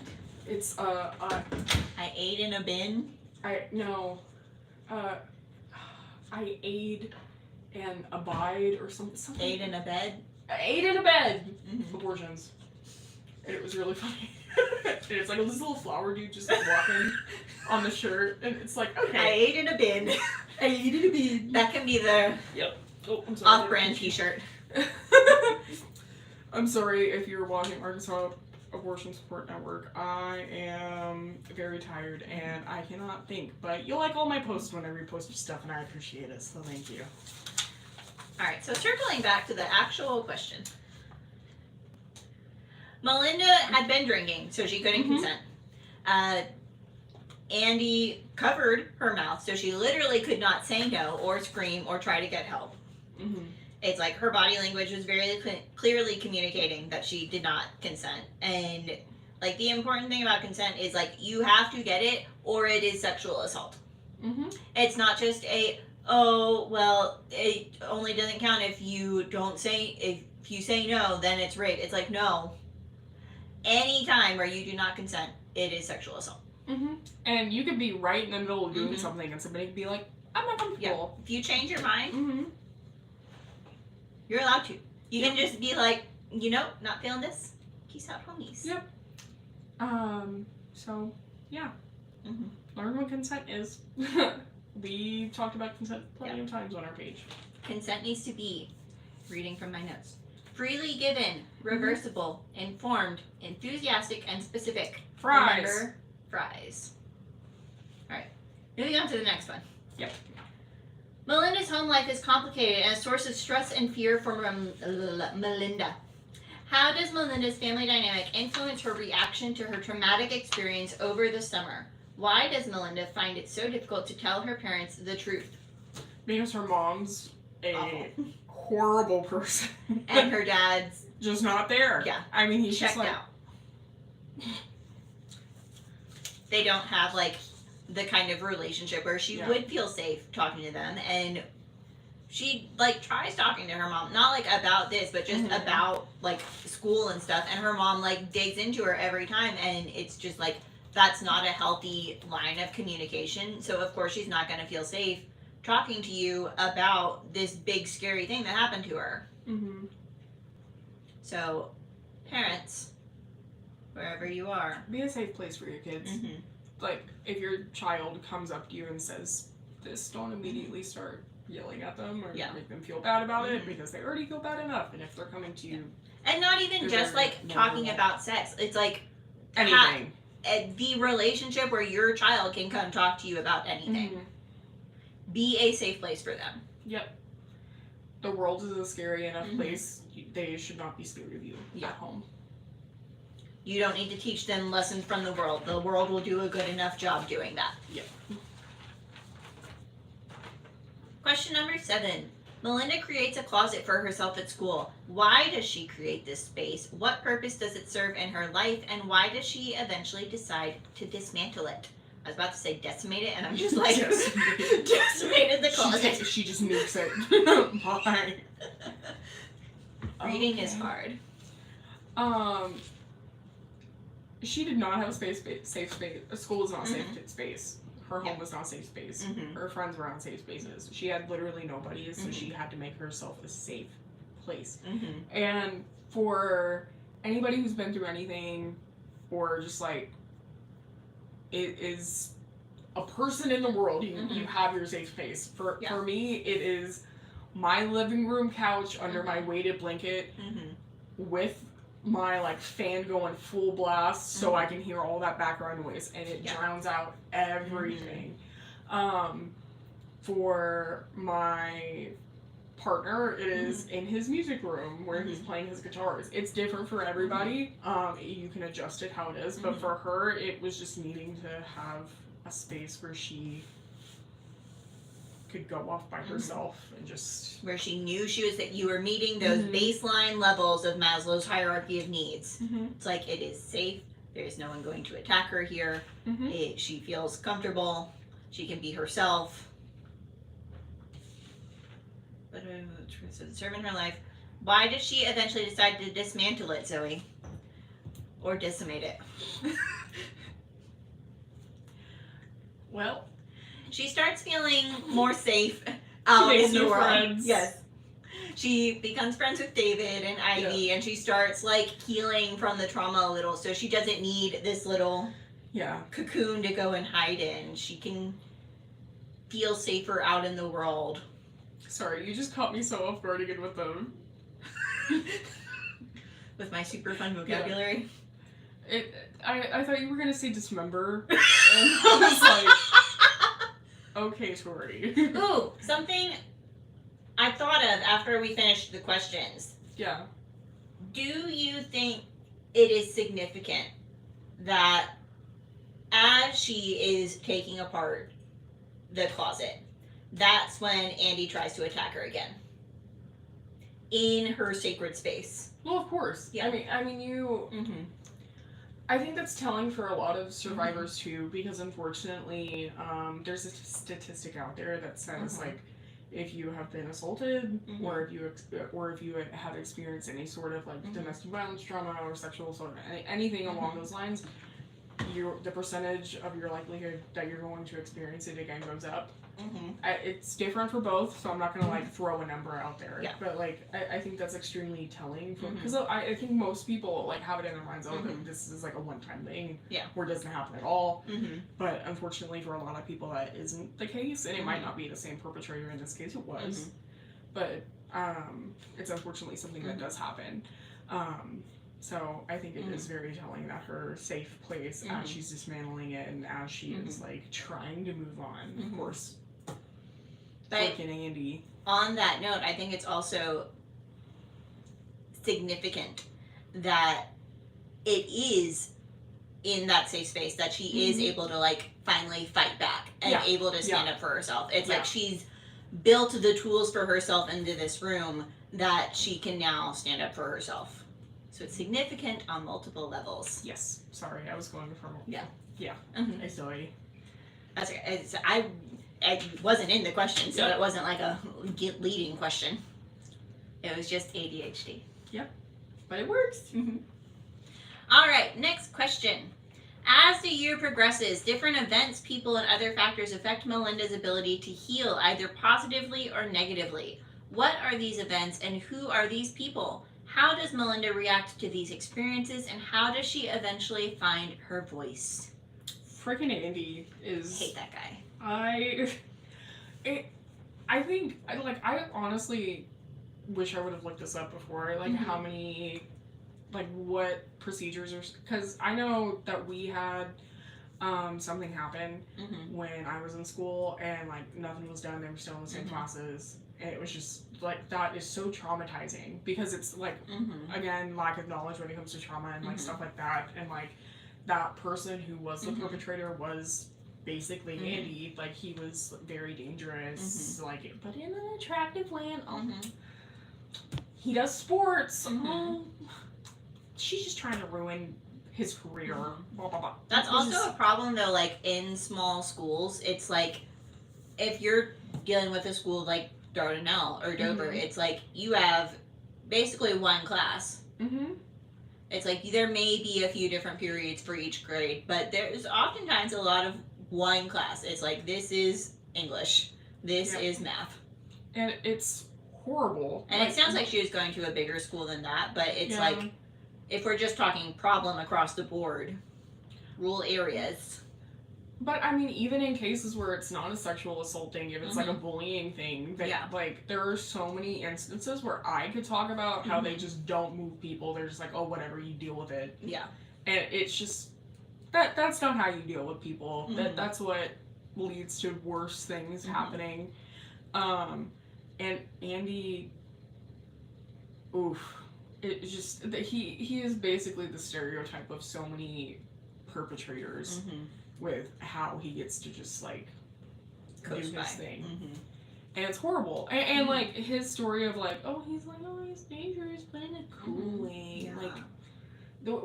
It's I ate in a bin. I ate and abide or something. Ate in a bed. I ate in a bed. Mm-hmm. Abortions. And it was really funny. And it's like this little flower dude just like, walking on the shirt, and it's like, I okay, ate in a bin. I ate in a bin. That can be the Oh, I'm sorry. off-brand t-shirt. I'm sorry if you're watching Arkansas Abortion Support Network. I am very tired and I cannot think, but you like all my posts when I repost your stuff, and I appreciate it, so thank you. Alright, so circling back to the actual question. Melinda had been drinking, so she couldn't Mhm. consent. Andy covered her mouth, so she literally could not say no or scream or try to get help. Mm-hmm. It's like her body language was very clearly communicating that she did not consent. And like the important thing about consent is like you have to get it or it is sexual assault. Mm-hmm. It's not just a, oh, well, it only doesn't count if you don't say, if you say no, then it's rape. It's like, no. Any time where you do not consent, it is sexual assault. Mm-hmm. And you could be right in the middle of doing Mhm. something and somebody could be like, I'm not Yeah. comfortable. If you change your mind, Mm-hmm. you're allowed to. You can just be like, you know, not feeling this. Peace out, homies. Yep. So, yeah. Mhm. Learn what consent is. We talked about consent plenty of times on our page. Consent needs to be, reading from my notes, freely given, reversible, informed, enthusiastic, and specific. Fries. Remember, fries. Alright, moving on to the next one. Yep. Melinda's home life is complicated and a source of stress and fear for Melinda. How does Melinda's family dynamic influence her reaction to her traumatic experience over the summer? Why does Melinda find it so difficult to tell her parents the truth? Because her mom's a Awful. horrible person. And her dad's just not there. Yeah. I mean, he's checked just like, out. They don't have like the kind of relationship where she would feel safe talking to them, and she like tries talking to her mom, not like about this, but just about like school and stuff, and her mom like digs into her every time, and it's just like that's not a healthy line of communication. So of course she's not going to feel safe talking to you about this big scary thing that happened to her. mm-hmm. So parents, wherever you are, Be a safe place for your kids. mm-hmm. Like, if your child comes up to you and says this, don't immediately start yelling at them or make them feel bad about it, because they already feel bad enough. And if they're coming to you, and not even just like talking about sex, it's like anything. The relationship where your child can come talk to you about anything. Mm-hmm. Be a safe place for them. Yep. The world is a scary enough place. They should not be scared of you at home. You don't need to teach them lessons from the world. The world will do a good enough job doing that. Yep. Question number 7. Melinda creates a closet for herself at school. Why does she create this space? What purpose does it serve in her life? And why does she eventually decide to dismantle it? I was about to say decimate it, and I'm just like, decimated the closet. She just nukes it. Bye. Reading is hard. She did not have a safe space. School was not a safe space. Her home was not a safe space. Her friends were not safe spaces. She had literally nobody, so she had to make herself a safe place. And for anybody who's been through anything, or just like, it is a person in the world, you have your safe space. For me, it is my living room couch under my weighted blanket with my like fan going full blast so I can hear all that background noise, and it drowns out everything. For my partner, it is in his music room where he's playing his guitars. It's different for everybody. You can adjust it how it is, but for her, it was just needing to have a space where she could go off by herself and just where she knew that you were meeting those baseline levels of Maslow's hierarchy of needs. It's like, it is safe. There's no one going to attack her here. She feels comfortable. She can be herself. But serve in her life. Why did she eventually decide to dismantle it, Zoe? Or decimate it? Well, she starts feeling more safe out in the world. Friends. Yes. She becomes friends with David and Ivy, and she starts like healing from the trauma a little, so she doesn't need this little cocoon to go and hide in. She can feel safer out in the world. Sorry, you just caught me so off guard again with them. With my super fun vocabulary. I thought you were gonna say dismember, and I was like, okay, Tori. Ooh, something I thought of after we finished the questions. Yeah. Do you think it is significant that as she is taking apart the closet, that's when Andy tries to attack her again? In her sacred space. Well, of course. Yeah. I mean, you... I think that's telling for a lot of survivors too, because unfortunately, there's a statistic out there that says like, if you have been assaulted, or if you have experienced any sort of like domestic violence trauma or sexual assault, anything along those lines, the percentage of your likelihood that you're going to experience it again goes up. It's different for both, so I'm not gonna like throw a number out there. Yeah. But like, I think that's extremely telling, because I think most people like have it in their minds, this is like a one-time thing, where it doesn't happen at all. But unfortunately, for a lot of people, that isn't the case, and it might not be the same perpetrator. In this case, it was, but it's unfortunately something that does happen. So I think it is very telling that her safe place, as she's dismantling it and as she is like trying to move on, of course, But freaking Andy. on that note, I think it's also significant that it is in that safe space that she is able to like finally fight back and able to stand up for herself. It's like she's built the tools for herself into this room that she can now stand up for herself. So it's significant on multiple levels. Yes. Sorry, I was going from. Yeah. Yeah. Mm-hmm. I sorry. That's okay. I wasn't in the question, so it wasn't like a leading question. It was just ADHD. But it works. Mm-hmm. All right, next question. As the year progresses, different events, people, and other factors affect Melinda's ability to heal either positively or negatively. What are these events and who are these people? How does Melinda react to these experiences and how does she eventually find her voice? Freaking Andy is. I hate that guy. I think, like, I honestly wish I would have looked this up before, like, how many, like, what procedures are, because I know that we had something happen when I was in school, and, like, nothing was done, they were still in the same classes, and it was just, like, that is so traumatizing, because it's, like, again, lack of knowledge when it comes to trauma and, like, stuff like that, and, like, that person who was the perpetrator was basically Andy, like, he was very dangerous, like, but in an attractive way, and he does sports, she's just trying to ruin his career, blah, blah, blah. That's also a problem, though, like, in small schools, it's like, if you're dealing with a school like Dardanelle or Dover, it's like, you have basically one class. It's like, there may be a few different periods for each grade, but there's oftentimes a lot of one class. It's like, this is English, this is math. And it's horrible. And it sounds like she was going to a bigger school than that, but it's like, if we're just talking problem across the board, rural areas. But, I mean, even in cases where it's not a sexual assault thing, if it's like a bullying thing, that, like, there are so many instances where I could talk about how they just don't move people. They're just like, oh, whatever, you deal with it. Yeah. And it's just, that's not how you deal with people. That's what leads to worse things happening. And Andy, it's just, he is basically the stereotype of so many perpetrators. With how he gets to just, like, do his thing. And it's horrible. And like, his story of, like, oh, he's like, oh, he's dangerous, but in a cool way. Like,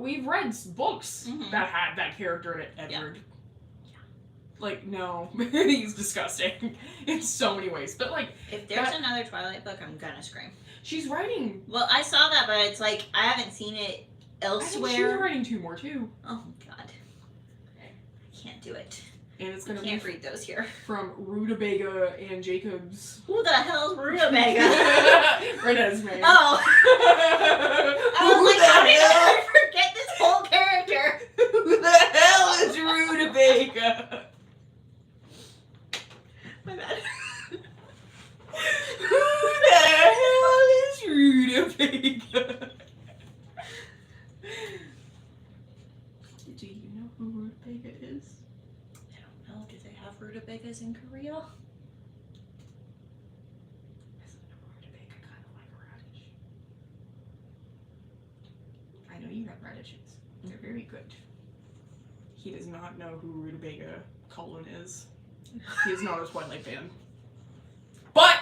we've read books that had that character in Edward. Like, no, he's disgusting in so many ways. But, like, if there's another Twilight book, I'm gonna scream. She's writing. Well, I saw that, but it's like, I haven't seen it elsewhere. I think she's writing 2 more, too. Oh, God. Can't do it. And it's gonna can't read those here. From Rutabaga and Jacobs. Who the hell's Rutabaga? Renesmee. Oh. I was like, how did I forget this whole character? Who the hell is Rutabaga? My bad. Who the hell is Rutabaga? Do you know who Rutabaga is? I don't know. Do they have rutabagas in Korea? Isn't a rutabaga kind of like a radish? I know you have radishes. They're very good. He does not know who Rutabaga Cullen is. He is not a Twilight fan. But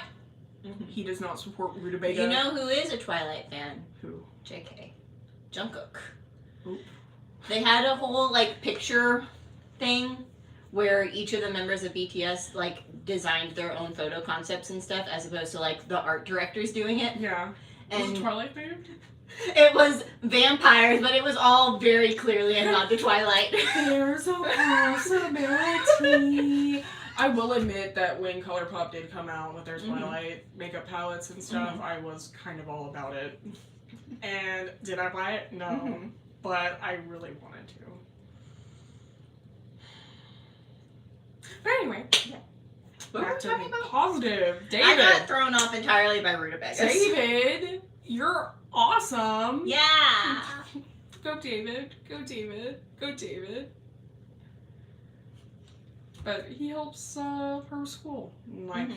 he does not support Rutabaga. You know who is a Twilight fan? Who? JK. Jungkook. Oop. They had a whole, like, picture thing where each of the members of BTS, like, designed their own photo concepts and stuff, as opposed to, like, the art directors doing it. Yeah. And was it Twilight fan? It was vampires, but it was all very clearly and not the Twilight. There's a possibility. I will admit that when ColourPop did come out with their Twilight makeup palettes and stuff, I was kind of all about it. And did I buy it? No. But I really wanted to. But anyway, back to the positive. David. I got thrown off entirely by rutabagas. David, you're awesome. Yeah. Go David. Go David. Go David. But he helps her school. Like,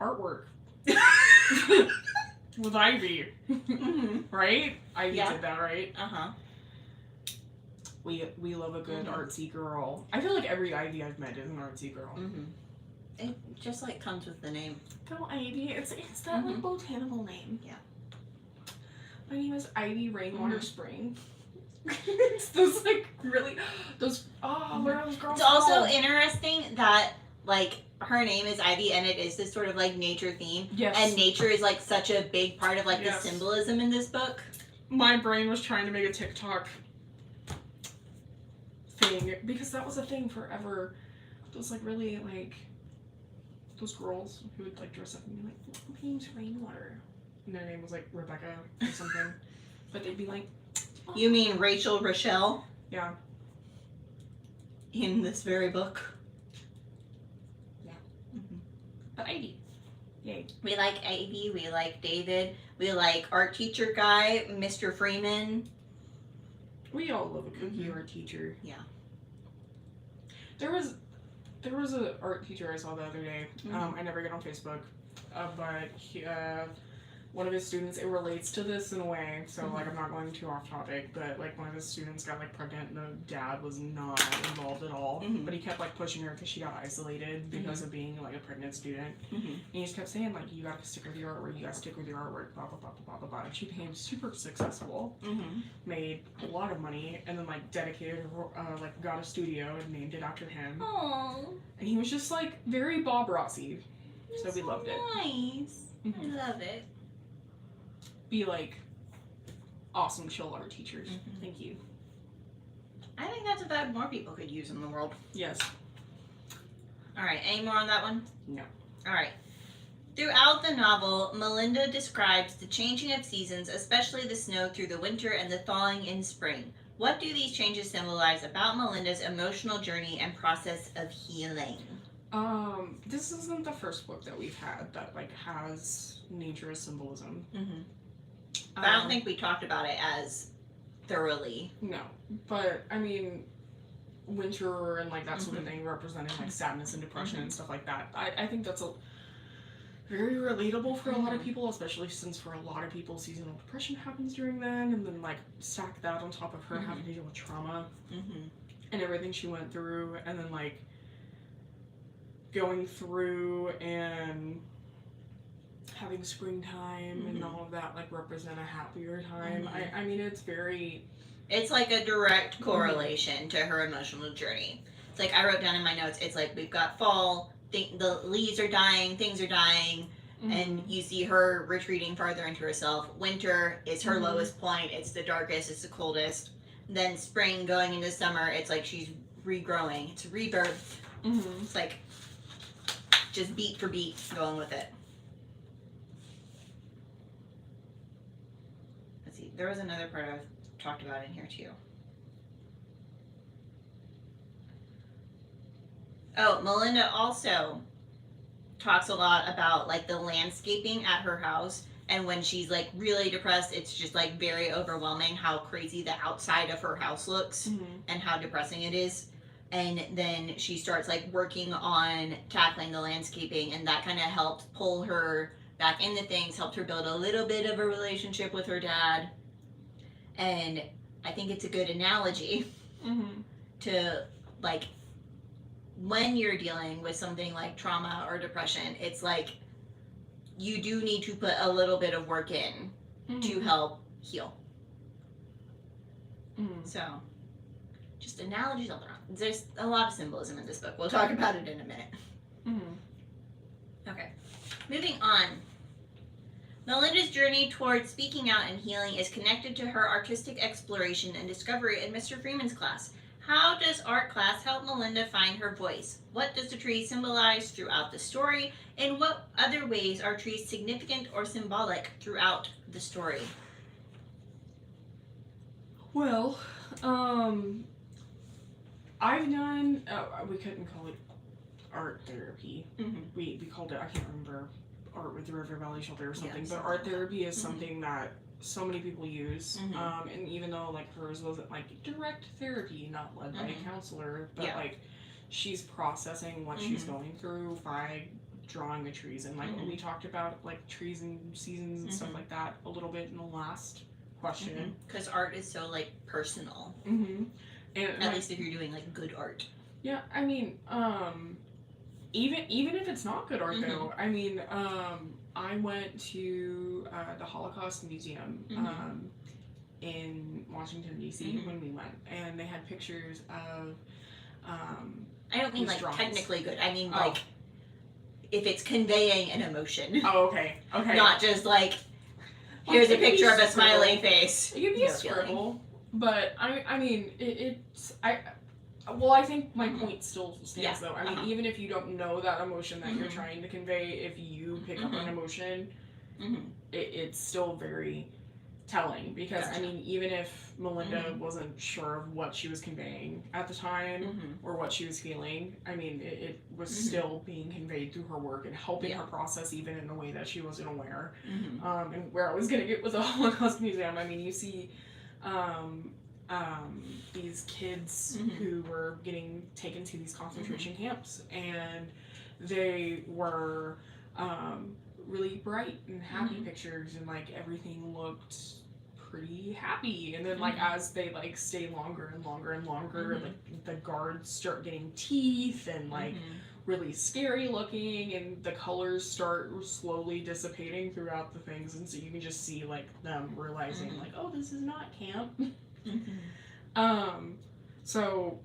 artwork with Ivy, right? Ivy Yeah. did that, right? Uh-huh. We love a good artsy girl. I feel like every Ivy I've met is an artsy girl. It just like comes with the name. Go Ivy. It's that like botanical name. Yeah. My name is Ivy Rainwater Spring. It's those like really those what are those girls It's also called? interesting that like her name is Ivy and it is this sort of like nature theme. Yes. And nature is like such a big part of like Yes. the symbolism in this book. My brain was trying to make a TikTok thing because that was a thing forever. Those like really like those girls who would like dress up and be like, my name's Rainwater. And their name was like Rebecca or something. But they'd be like, oh. You mean Rachel Rochelle Yeah. in this very book? Yeah. But Ivy. Yay. We like Ivy, we like David, we like art teacher guy, Mr. Freeman. We all love a cookie art teacher. Yeah. There was an art teacher I saw the other day. I never get on Facebook, but he, one of his students, it relates to this in a way, so like I'm not going too off topic, but like one of his students got like pregnant and the dad was not involved at all, but he kept like pushing her because she got isolated because of being like a pregnant student, and he just kept saying like, you gotta stick with your artwork, you gotta stick with your artwork, blah blah blah blah blah blah, and she became super successful, made a lot of money, and then like dedicated her, like got a studio and named it after him. Aww. And he was just like very Bob Rossi, so we loved it. Nice. I love it. Be like awesome chill art teachers. Thank you. I think that's a vibe more people could use in the world. Yes. Alright, any more on that one? No. Alright. Throughout the novel, Melinda describes the changing of seasons, especially the snow through the winter and the thawing in spring. What do these changes symbolize about Melinda's emotional journey and process of healing? This isn't the first book that we've had that like has nature as symbolism. But I don't think we talked about it as thoroughly. No, but I mean, winter and like that sort of thing representing like sadness and depression and stuff like that. I think that's a very relatable for a lot of people, especially since for a lot of people seasonal depression happens during then, and then like stack that on top of her having to deal with trauma and everything she went through, and then like going through and having springtime and all of that like represent a happier time. I mean it's very, it's like a direct correlation to her emotional journey. It's like I wrote down in my notes, it's like we've got fall, the leaves are dying, things are dying, and you see her retreating farther into herself. Winter is her lowest point, it's the darkest, it's the coldest. Then spring going into summer, it's like she's regrowing, it's rebirth. It's like just beat for beat going with it. Let's see, there was another part I've talked about in here too. Oh, Melinda also talks a lot about like the landscaping at her house, and when she's like really depressed, it's just like very overwhelming how crazy the outside of her house looks and how depressing it is. And then she starts like working on tackling the landscaping, and that kind of helped pull her back into things, helped her build a little bit of a relationship with her dad. And I think it's a good analogy to like when you're dealing with something like trauma or depression, it's like you do need to put a little bit of work in to help heal. So just analogies all around. There's a lot of symbolism in this book. We'll talk about it in a minute. Okay, moving on. Melinda's journey towards speaking out and healing is connected to her artistic exploration and discovery in Mr. Freeman's class. How does art class help Melinda find her voice? What does the tree symbolize throughout the story? In what other ways are trees significant or symbolic throughout the story? Well, I've done, we couldn't call it art therapy. We called it, I can't remember, art with the River Valley Shelter or something, but art therapy is something that so many people use. And even though like hers wasn't like direct therapy, not led by a counselor, but like she's processing what she's going through by drawing the trees, and like we talked about like trees and seasons and stuff like that a little bit in the last question. Because art is so like personal. And At least if you're doing like good art. yeah, I mean, even if it's not good art though, I mean, I went to the Holocaust Museum in Washington D.C. when we went, and they had pictures of. I don't mean these like drawings. technically good. I mean like if it's conveying an emotion. Oh, okay. Not just like here's a picture of a smiley face. It could be a scribble, but I mean, I think my point still stands though. I mean, even if you don't know that emotion that you're trying to convey, if you pick up an emotion, it's still very telling because I mean, even if Melinda wasn't sure of what she was conveying at the time or what she was feeling, I mean, it was still being conveyed through her work and helping her process even in a way that she wasn't aware. And where I was gonna get with the Holocaust Museum, I mean, you see these kids who were getting taken to these concentration camps, and they were really bright and happy pictures, and like everything looked pretty happy. And then like as they like stay longer and longer and longer, like the guards start getting teeth and like really scary looking, and the colors start slowly dissipating throughout the things, and so you can just see like them realizing like, oh, this is not camp. So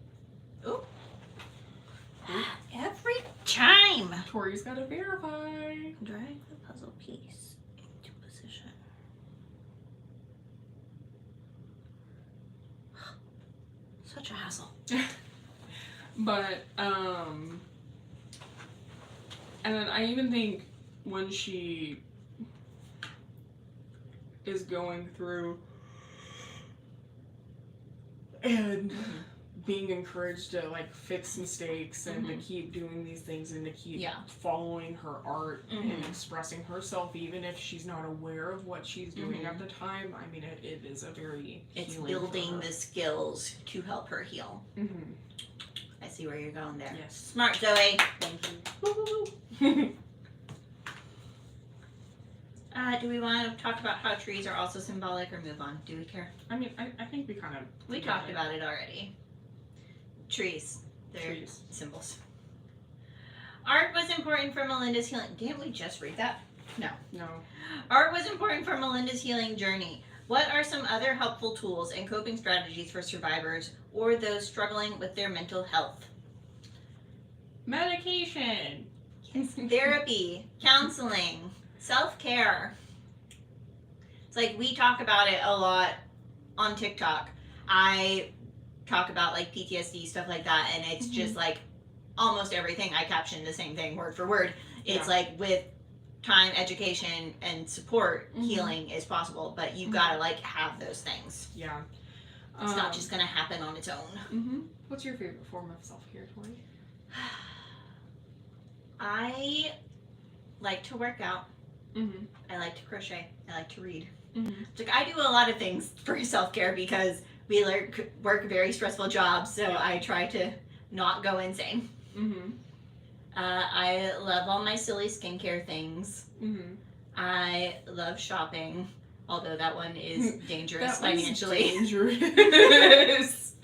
Every time. Tori's gotta verify. Drag the puzzle piece into position. Such a hassle. But and then I even think when she is going through and being encouraged to like fix mistakes and to keep doing these things and to keep following her art and expressing herself, even if she's not aware of what she's doing at the time. I mean, it is a very It's healing building the skills to help her heal. I see where you're going there. Yes. Smart, Zoe. Thank you. Do we want to talk about how trees are also symbolic or move on? Do we care? I mean, I think we kind of... We talked about it already. Trees. They're Trees. symbols. Art was important for Melinda's healing. Didn't we just read that? No. No. Art was important for Melinda's healing journey. What are some other helpful tools and coping strategies for survivors or those struggling with their mental health? Medication. Therapy, counseling, self-care. It's like we talk about it a lot on TikTok. I talk about like PTSD, stuff like that, and it's just like almost everything I caption the same thing word for word. It's like with time, education, and support, healing is possible, but you've got to like have those things. Yeah. It's not just gonna happen on its own. What's your favorite form of self-care, Tori? I like to work out. I like to crochet. I like to read. It's like I do a lot of things for self-care because we work very stressful jobs, so I try to not go insane. I love all my silly skincare things. I love shopping, although that one is dangerous financially. Dangerous.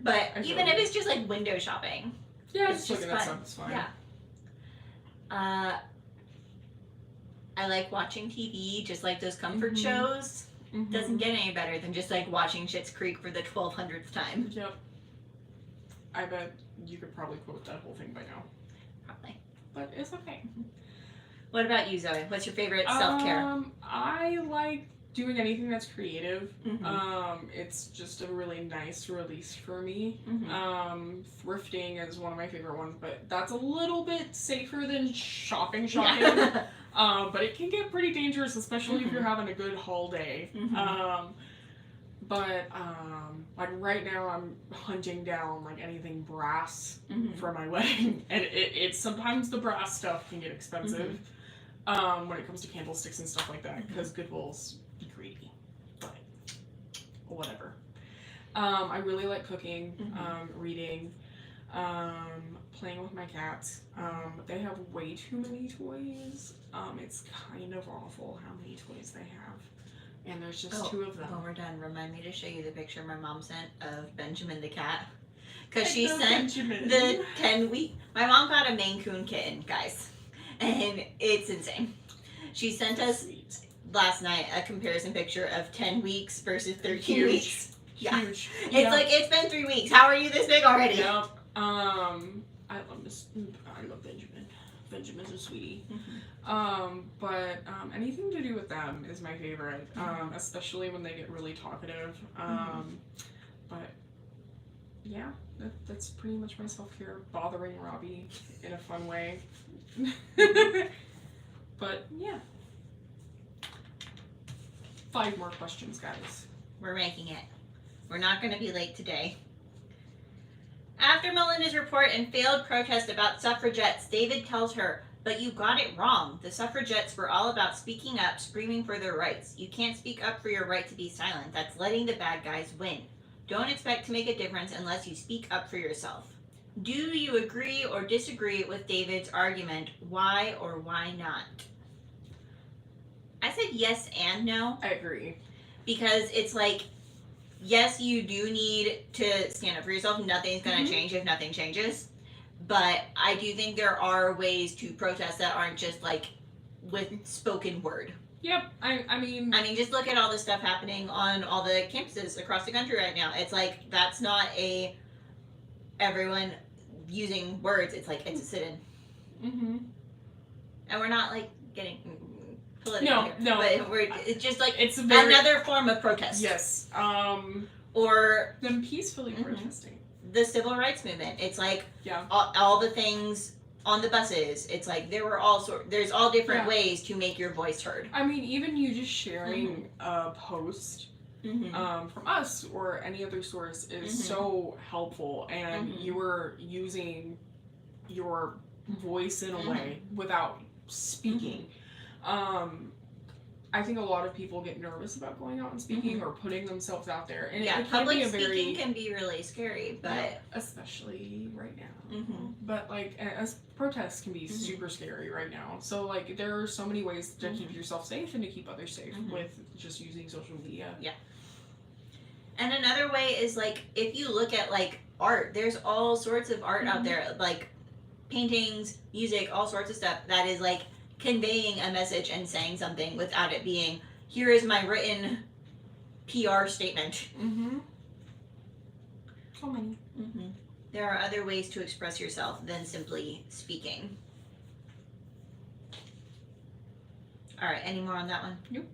But even if it's just like window shopping, it's just looking at fun. stuff is fine. Yeah. I like watching TV, just like those comfort shows. Doesn't get any better than just like watching Schitt's Creek for the 1200th time. Yep. I bet you could probably quote that whole thing by now. Probably. But it's okay. What about you, Zoe? What's your favorite self-care? I like doing anything that's creative. It's just a really nice release for me. Thrifting is one of my favorite ones, but that's a little bit safer than shopping. But it can get pretty dangerous, especially if you're having a good haul day. But like right now I'm hunting down like anything brass for my wedding, and it's sometimes the brass stuff can get expensive when it comes to candlesticks and stuff like that, because Goodwill's be greedy, but whatever. I really like cooking, reading. playing with my cats. They have way too many toys. It's kind of awful how many toys they have. And there's just 2 of them. When we're done, remind me to show you the picture my mom sent of Benjamin the cat. Because I she love sent Benjamin. the 10-week... My mom got a Maine Coon kitten, guys. And it's insane. She sent us Sweet. last night a comparison picture of 10 weeks versus 13 Huge. weeks. Yeah. Huge. It's like, it's been 3 weeks. How are you this big already? Yep. I love Benjamin. Benjamin's a sweetie. But anything to do with them is my favorite. Especially when they get really talkative. But yeah, that's pretty much my self-care. Bothering Robbie in a fun way. But yeah. 5 more questions, guys. We're making it. We're not going to be late today. After Melinda's report and failed protest about suffragettes, David tells her, "But you got it wrong. The suffragettes were all about speaking up, screaming for their rights. You can't speak up for your right to be silent. That's letting the bad guys win. Don't expect to make a difference unless you speak up for yourself." Do you agree or disagree with David's argument? Why or why not? I said yes and no. I agree. Because it's like, yes, you do need to stand up for yourself. Nothing's going to change if nothing changes. But I do think there are ways to protest that aren't just like with spoken word. Yep. I mean, just look at all the stuff happening on all the campuses across the country right now. It's like, that's not a everyone using words. It's like, it's a sit-in. And we're not like getting political here. No. But it's just like it's another form of protest. Yes. Or them peacefully protesting. The civil rights movement. It's like Yeah. all the things on the buses. It's like there's all different ways to make your voice heard. I mean, even you just sharing a post from us or any other source is so helpful, and you are using your voice in a way without speaking. I think a lot of people get nervous about going out and speaking or putting themselves out there, and it can public be speaking can be really scary, but especially right now. But like protests can be super scary right now. So like there are so many ways to keep yourself safe and to keep others safe with just using social media. Yeah. And another way is like if you look at like art, there's all sorts of art out there, like paintings, music, all sorts of stuff that is like conveying a message and saying something without it being, here is my written PR statement. So many. There are other ways to express yourself than simply speaking. All right, any more on that one? Nope.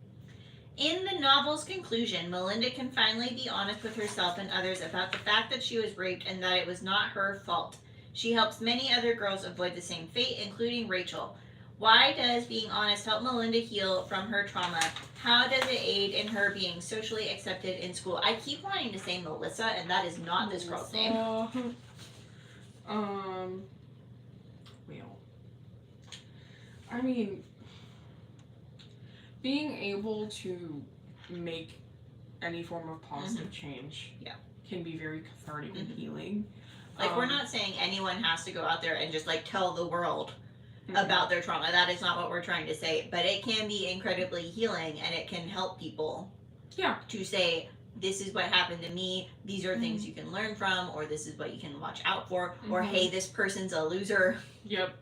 In the novel's conclusion, Melinda can finally be honest with herself and others about the fact that she was raped and that it was not her fault. She helps many other girls avoid the same fate, including Rachel. Why does being honest help Melinda heal from her trauma? How does it aid in her being socially accepted in school? I keep wanting to say Melissa, and that is not this girl's name. Well, I mean, being able to make any form of positive change can be very cathartic and healing. Like, we're not saying anyone has to go out there and just, like, tell the world about their trauma. That is not what we're trying to say. But it can be incredibly healing, and it can help people to say, this is what happened to me, these are things you can learn from, or this is what you can watch out for, or hey, this person's a loser. Yep.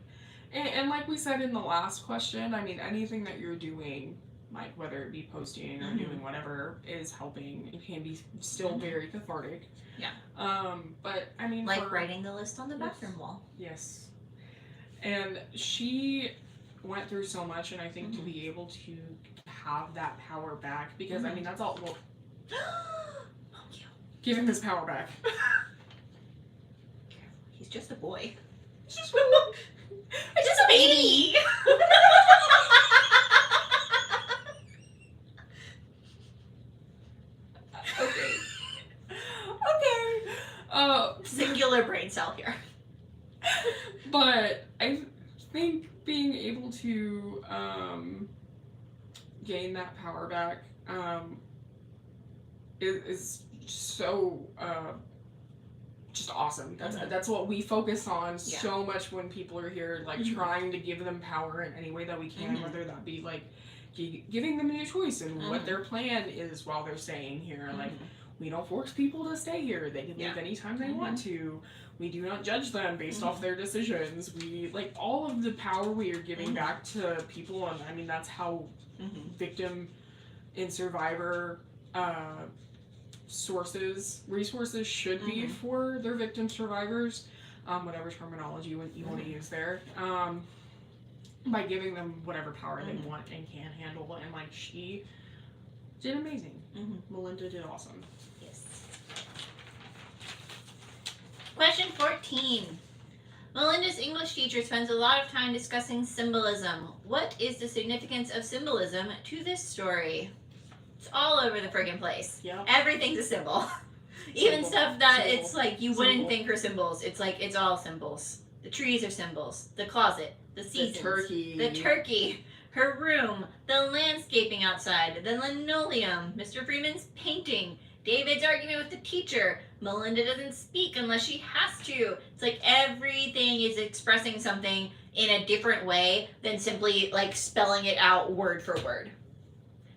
And like we said in the last question, I mean, anything that you're doing, like whether it be posting or doing whatever, is helping. It can be still very cathartic. Yeah. But I mean, like writing the list on the bathroom wall. Yes. And she went through so much, and I think to be able to have that power back, because I mean, that's all. Well, give him his power back. He's just a boy. Just a baby. Okay. Singular brain cell here. But I think being able to gain that power back is so just awesome. That's what we focus on so much when people are here, like trying to give them power in any way that we can, whether that be like giving them a choice in what their plan is while they're staying here. Like, we don't force people to stay here. They can leave anytime they want to. We do not judge them based off their decisions. We, like, all of the power we are giving back to people, and I mean, that's how victim and survivor resources should be for their victim survivors, whatever terminology you want to use there, by giving them whatever power they want and can handle. And, like, she did amazing. Melinda did awesome. Yes. Question 14. Melinda's English teacher spends a lot of time discussing symbolism. What is the significance of symbolism to this story? It's all over the friggin' place. Yeah. Everything's a symbol. Even stuff that it's like you wouldn't think are symbols. It's like it's all symbols. The trees are symbols. The closet. The seasons. The turkey. Her room. The landscaping outside. The linoleum. Mr. Freeman's painting. David's argument with the teacher. Melinda doesn't speak unless she has to. It's like everything is expressing something in a different way than simply like spelling it out word for word.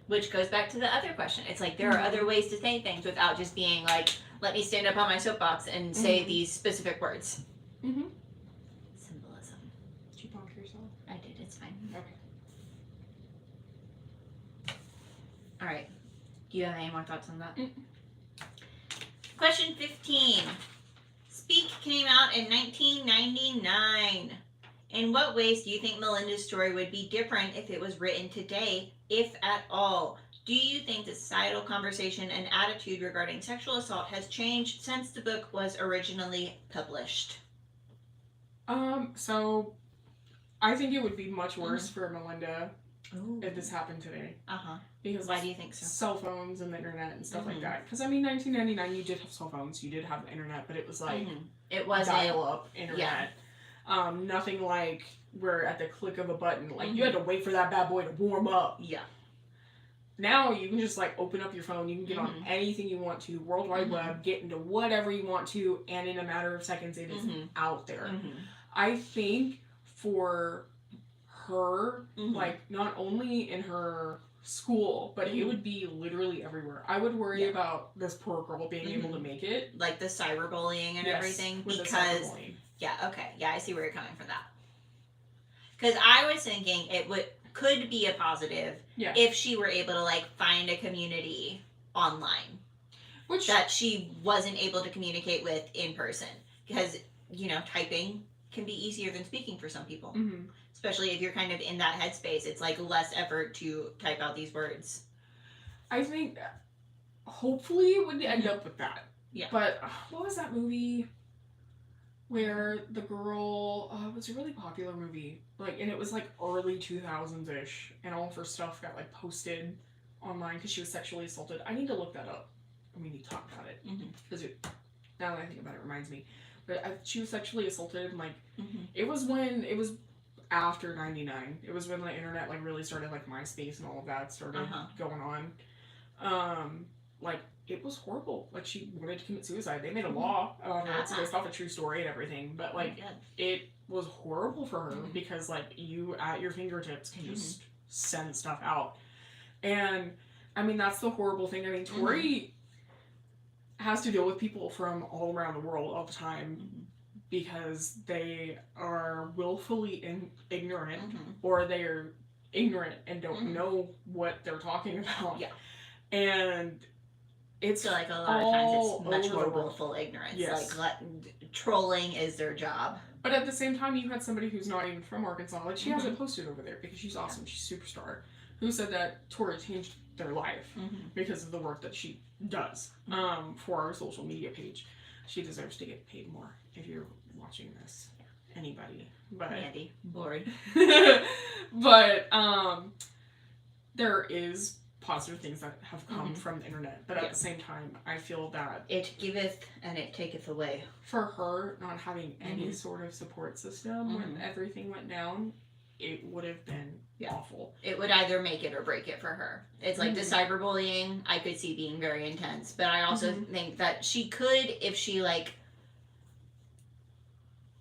Which goes back to the other question. It's like there are other ways to say things without just being like, let me stand up on my soapbox and say these specific words. Symbolism. Did you bonk yourself? I did. It's fine. Okay. All right. Do you have any more thoughts on that? Question 15. Speak came out in 1999. In what ways do you think Melinda's story would be different if it was written today, if at all? Do you think the societal conversation and attitude regarding sexual assault has changed since the book was originally published? So I think it would be much worse for Melinda if this happened today. Because why do you think so? Cell phones and the internet and stuff like that. Because I mean, 1999, you did have cell phones, you did have the internet, but it was like it was dial-up internet. Nothing like where at the click of a button, like you had to wait for that bad boy to warm up. Yeah. Now you can just like open up your phone, you can get on anything you want to, World Wide Web, get into whatever you want to, and in a matter of seconds it is out there. I think for her, like like, not only in her school, but it would be literally everywhere. I would worry about this poor girl being able to make it. Like the cyberbullying and everything. Because, yeah, okay. Yeah, I see where you're coming from that. Because I was thinking it could be a positive if she were able to, like, find a community online. Which that she wasn't able to communicate with in person. Because, you know, typing can be easier than speaking for some people. Especially if you're kind of in that headspace. It's like less effort to type out these words. I think hopefully it would end up with that. Yeah. But what was that movie where the girl, it was a really popular movie, like, and it was like early 2000s-ish, and all of her stuff got like posted online because she was sexually assaulted. I need to look that up. We need to talk about it. Because now that I think about it, it reminds me. But she was sexually assaulted, and like, it was after 99. It was when the internet like really started, like MySpace and all of that started going on. Like, it was horrible. Like, she wanted to commit suicide. They made a law. It's based off a true story and everything. But like, it was horrible for her because like you at your fingertips can just send stuff out. And I mean, that's the horrible thing. I mean, Tori has to deal with people from all around the world all the time. Because they are willfully ignorant, or they are ignorant and don't know what they're talking about. Yeah. And it's so, like, a lot of times it's much more willful ignorance. Yes. Like, trolling is their job. But at the same time, you had somebody who's not even from Arkansas. Like, she has it posted over there because she's awesome. She's a superstar. Who said that Tori changed their life because of the work that she does for our social media page. She deserves to get paid more if you're watching this. Anybody. But Andy. Bored. But there is positive things that have come from the internet. But at the same time, I feel that it giveth and it taketh away. For her not having any sort of support system when everything went down, it would have been awful. It would either make it or break it for her. It's like the cyberbullying I could see being very intense. But I also think that she could, if she like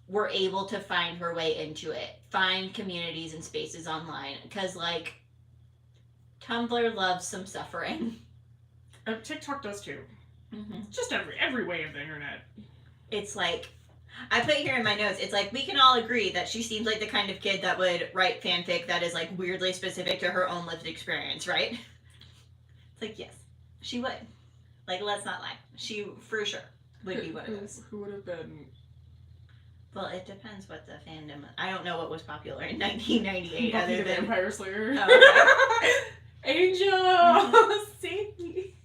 were able to find her way into it, find communities and spaces online, because like Tumblr loves some suffering. TikTok does too. Mm-hmm. Just every way of the internet. It's like, I put here in my notes, it's like we can all agree that she seems like the kind of kid that would write fanfic that is like weirdly specific to her own lived experience, right? It's like, yes, she would. Like, let's not lie. She for sure would be one of those. Who would have been? Well, it depends what the fandom. I don't know what was popular in 1998 Buffy other the than Vampire Slayer. Oh, Angel, save me.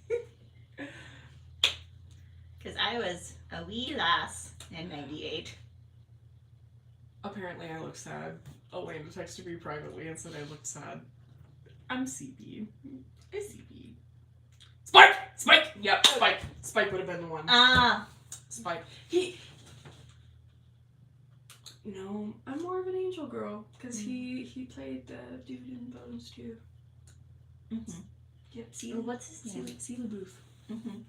because I was a wee lass in 98. Apparently, I look sad. Elena texted me privately and said I looked sad. I'm CB. I CB. Spike! Spike! Yep, Spike. Spike would have been the one. Spike. No, I'm more of an Angel girl because he played the dude in Bones too. Mm-hmm. Yep. Oh, what's his name? Seela Booth. Mm-hmm.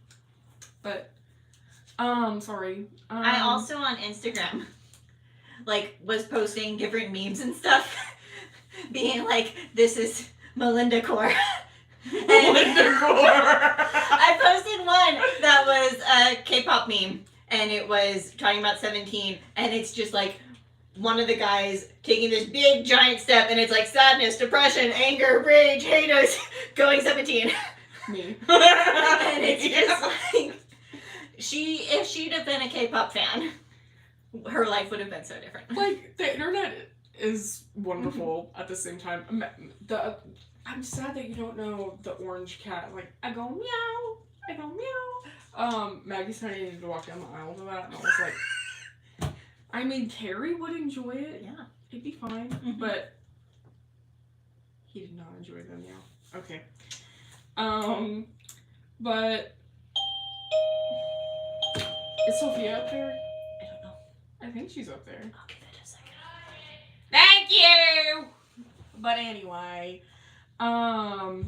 But, sorry. I also on Instagram, like, was posting different memes and stuff, being like, "This is Melinda Core." Melinda Core. I posted one that was a K-pop meme, and it was talking about 17, and it's just like one of the guys taking this big giant step, and it's like sadness, depression, anger, rage, haters, going 17. Me. And it's just like, if she'd have been a K-pop fan, her life would have been so different. Like, the internet is wonderful at the same time. I'm sad that you don't know the orange cat. Like, I go meow, I go meow. Maggie's telling me to walk down the aisle to that, and I was like, I mean, Carrie would enjoy it. Yeah. It'd be fine, but he did not enjoy the meow. Okay. But is Sophia up there? I don't know. I think she's up there. I'll give it a second. Thank you! But anyway, I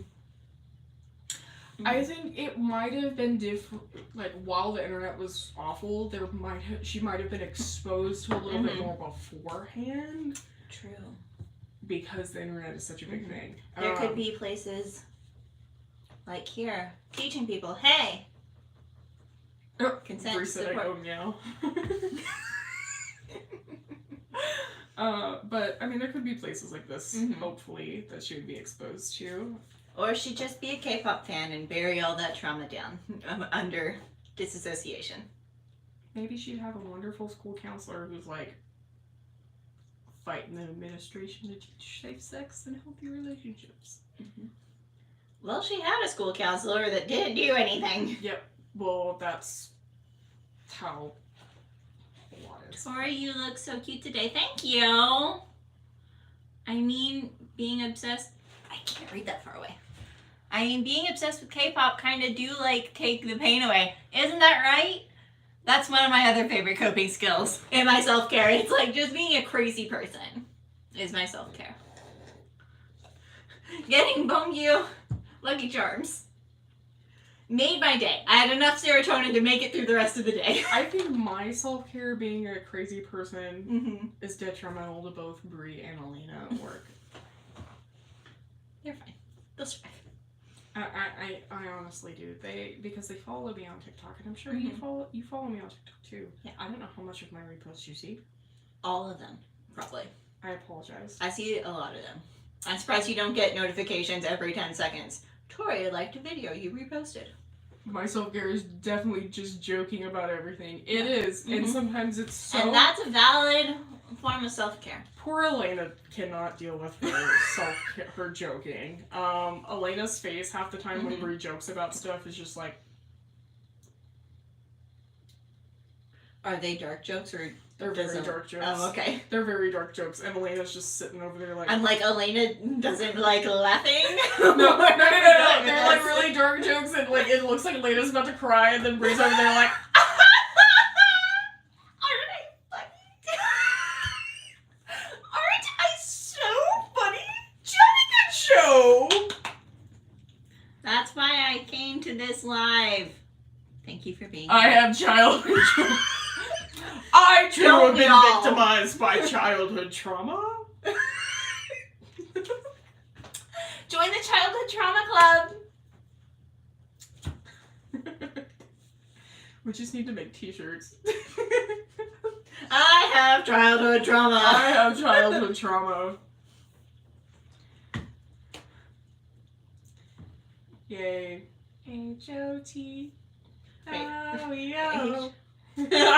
think it might have been different. Like, while the internet was awful, she might have been exposed to a little bit more beforehand. True. Because the internet is such a big thing. There could be places like here teaching people, hey, consent, support. Oh, meow. But I mean, there could be places like this, hopefully, that she would be exposed to. Or she'd just be a K-pop fan and bury all that trauma down under disassociation. Maybe she'd have a wonderful school counselor who's like fighting the administration to teach safe sex and healthy relationships. Well, she had a school counselor that didn't do anything. Yep. Well, that's how a lot is. Tori, you look so cute today. Thank you. I mean, being obsessed... I can't read that far away. I mean, being obsessed with K-pop kind of do, like, take the pain away. Isn't that right? That's one of my other favorite coping skills in my self-care. It's like just being a crazy person is my self-care. Getting Bongyu Lucky Charms made my day. I had enough serotonin to make it through the rest of the day. I think my self-care, being a crazy person, is detrimental to both Brie and Elena at work. You're fine. They'll survive. I honestly do. Because they follow me on TikTok, and I'm sure you follow me on TikTok too. Yeah. I don't know how much of my reposts you see. All of them, probably. I apologize. I see a lot of them. I'm surprised you don't get notifications every 10 seconds. Tori liked a video you reposted. My self-care is definitely just joking about everything. It is, and sometimes it's so... And that's a valid form of self-care. Poor Elena cannot deal with her joking. Elena's face half the time when Brie jokes about stuff is just like... Are they dark jokes or... They're very dark jokes. Oh, okay. They're very dark jokes, and Elena's just sitting over there like... I'm like, Elena doesn't like laughing? No. They're like really dark jokes, and like it looks like Elena's about to cry, and then Brie's over there like... Aren't I so funny? Johnny Show! That's why I came to this live. Thank you for being I here. have childhood jokes. I I too Don't have we been all? victimized by childhood trauma. Join the Childhood Trauma Club. We just need to make t-shirts. I have childhood trauma. I have childhood trauma. Yay. H-O-T. I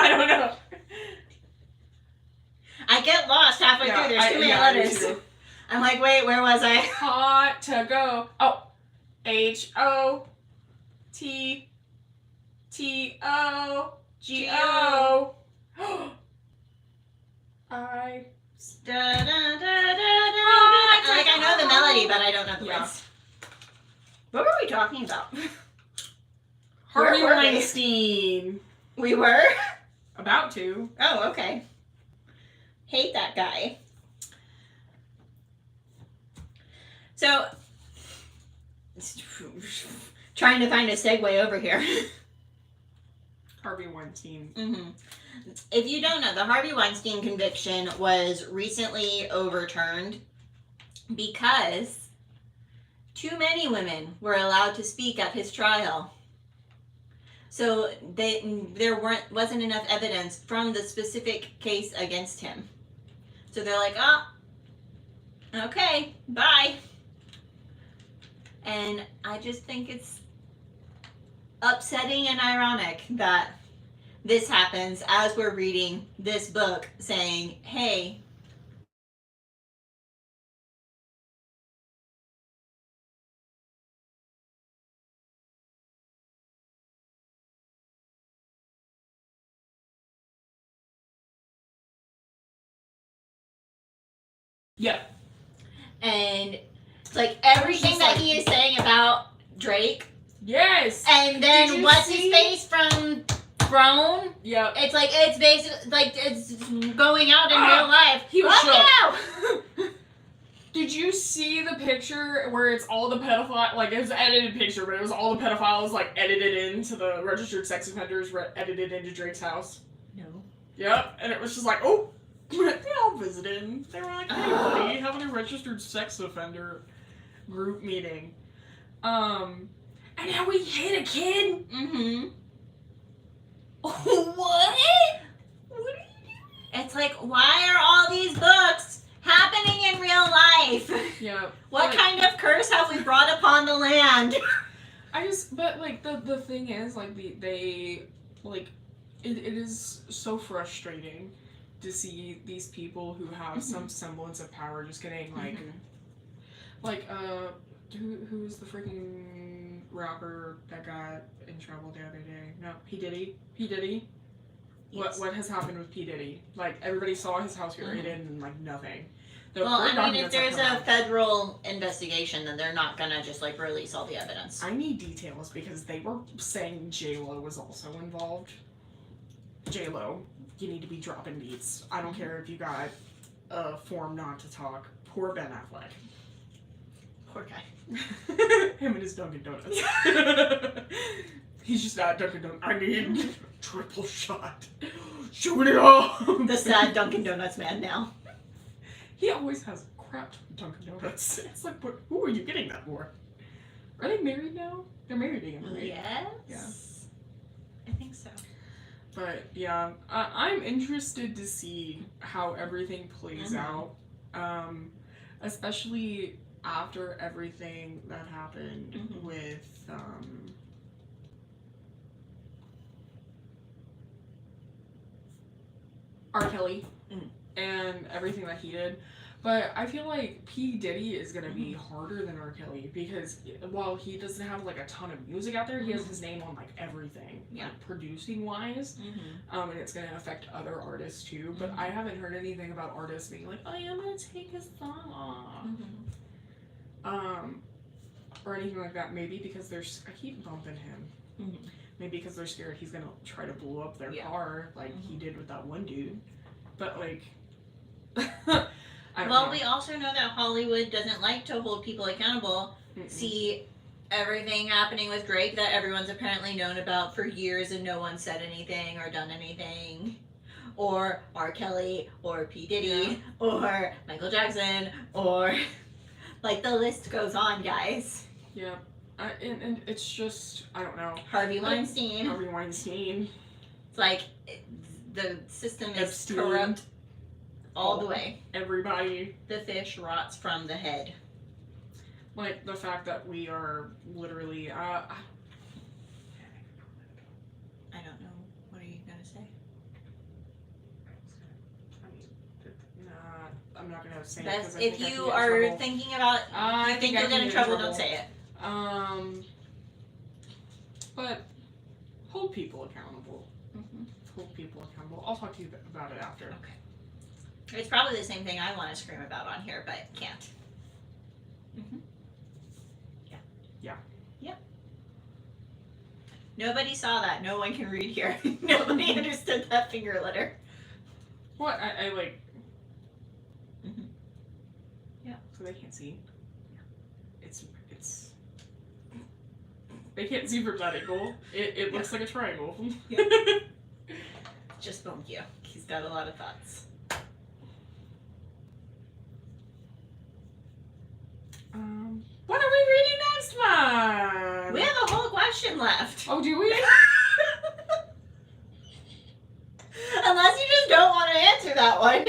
don't know. I get lost halfway through. There's too many I do letters. too. I'm like, wait, where was I? Hot to go. Oh. H-O-T-T-O-G-O. I. Da, da, da, da, da, like I know the melody, but I don't know the words. What were we talking about? Harvey Where were we? Weinstein. We were? About to. Oh, okay. Hate that guy. So, trying to find a segue over here. Harvey Weinstein. Mm-hmm. If you don't know, the Harvey Weinstein conviction was recently overturned because too many women were allowed to speak at his trial. So there wasn't enough evidence from the specific case against him. So they're like, oh, okay, bye. And I just think it's upsetting and ironic that this happens as we're reading this book saying, hey, Yeah. and it's like everything that he is saying about Drake, Yes. and Did then you what's see- his face from Throne? Yep. It's like it's basically like it's going out in real life. He was Fuck you! Did you see the picture where it's all the pedophile, like it was an edited picture, but it was all the pedophiles like edited into the registered sex offenders, edited into Drake's house? No. Yep. And it was just like, oh, they all visited. They were like, hey buddy, having a registered sex offender group meeting. And now we hit a kid? Mm-hmm. What? What are you doing? It's like, why are all these books happening in real life? Yeah. What kind of curse have we brought upon the land? But like the thing is, like they like it is so frustrating to see these people who have some semblance of power just getting like who's the freaking rapper that got in trouble the other day? No, P. Diddy. Yes. What has happened with P. Diddy? Like everybody saw his house get raided and like nothing. The Well, court I mean, if documents have there's come a out. federal investigation, then they're not gonna just like release all the evidence. I need details because they were saying J-Lo was also involved. J-Lo, you need to be dropping beats. I don't care if you got a form not to talk. Poor Ben Affleck. Poor guy. Him and his Dunkin' Donuts. He's just at Dunkin' Donuts. I need triple shot. Shoot it off. The sad Dunkin' Donuts man now. He always has crap Dunkin' Donuts. It's like, but who are you getting that for? Are they married now? They're married again, right? Yes. Yeah. I think so. But yeah, I'm interested to see how everything plays out, especially after everything that happened with R. Kelly and everything that he did. But I feel like P. Diddy is gonna be harder than R. Kelly because while he doesn't have like a ton of music out there, he has his name on like everything, like producing wise, and it's gonna affect other artists too. But I haven't heard anything about artists being like, "Oh, yeah, I'm gonna take his song off," or anything like that. Maybe because I keep bumping him. Maybe because they're scared he's gonna try to blow up their car like he did with that one dude. But like. Well, we also know that Hollywood doesn't like to hold people accountable. See everything happening with Drake that everyone's apparently known about for years and no one said anything or done anything. or R. Kelly, or P. Diddy, or Michael Jackson, or like the list goes on, guys. Yeah. And it's just, I don't know. Harvey Weinstein. Harvey Weinstein. It's like the system is Epstein. corrupt all the way. Everybody. The fish rots from the head. Like the fact that we are literally, I don't know. What are you gonna say? I mean, nah, I'm not gonna say it. That's 'Cause I if think I you can get in are trouble. thinking about, I you think I you'll can get in trouble, don't say it. But hold people accountable. Mm-hmm. Hold people accountable. I'll talk to you about it after. Okay. It's probably the same thing I want to scream about on here, but can't. Mm-hmm. Yeah. Yeah. Yep. Nobody saw that. No one can read here. Nobody understood that finger letter. What? I like. Mm-hmm. Yeah. So they can't see. It's. They can't see from that angle. It looks like a triangle. Yeah. Just bump you. He's got a lot of thoughts. What are we reading next month? We have a whole question left. Oh, do we? Unless you just don't want to answer that one.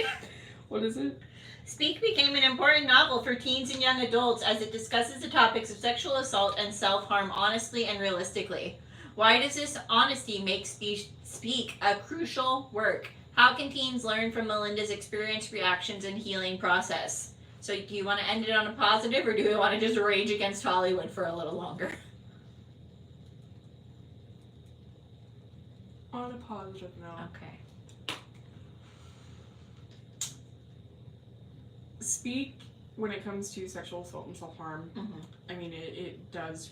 What is it? Speak became an important novel for teens and young adults as it discusses the topics of sexual assault and self-harm honestly and realistically. Why does this honesty make Speak a crucial work? How can teens learn from Melinda's experience, reactions, and healing process? So do you want to end it on a positive, or do we want to just rage against Hollywood for a little longer? On a positive note. Okay. Speak, when it comes to sexual assault and self-harm, Mm-hmm. I mean, it does,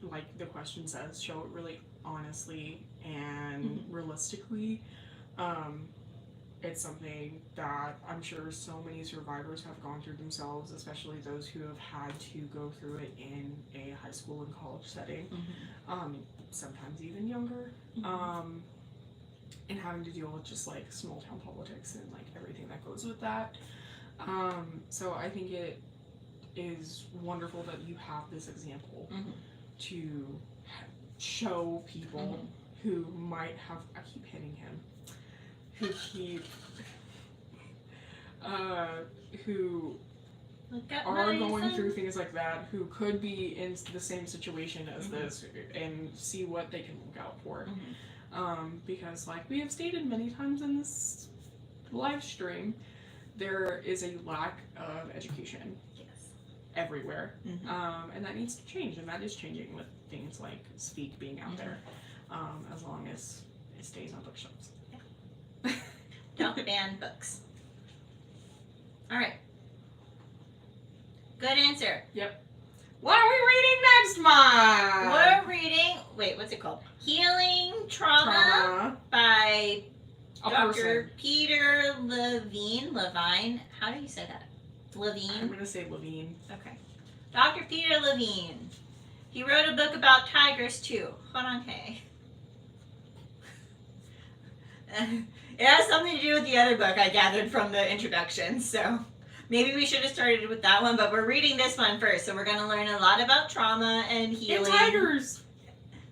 like the question says, show it really honestly and realistically. It's something that I'm sure so many survivors have gone through themselves, especially those who have had to go through it in a high school and college setting, sometimes even younger, and having to deal with just like small town politics and like everything that goes with that. So I think it is wonderful that you have this example to show people who might have, I keep hitting him, who are going through things like that, who could be in the same situation as this, and see what they can look out for. Because like we have stated many times in this live stream, there is a lack of education everywhere, and that needs to change, and that is changing with things like Speak being out there, as long as it stays on bookshelves. Don't ban books. Alright. Good answer. Yep. What are we reading next month? We're reading, wait, what's it called? Healing Trauma by Dr. Peter Levine. How do you say that? Levine? I'm going to say Levine. Okay. Dr. Peter Levine. He wrote a book about tigers too. Hold on, hey. It has something to do with the other book I gathered from the introduction, so maybe we should have started with that one, but we're reading this one first, so we're going to learn a lot about trauma and healing. And tigers!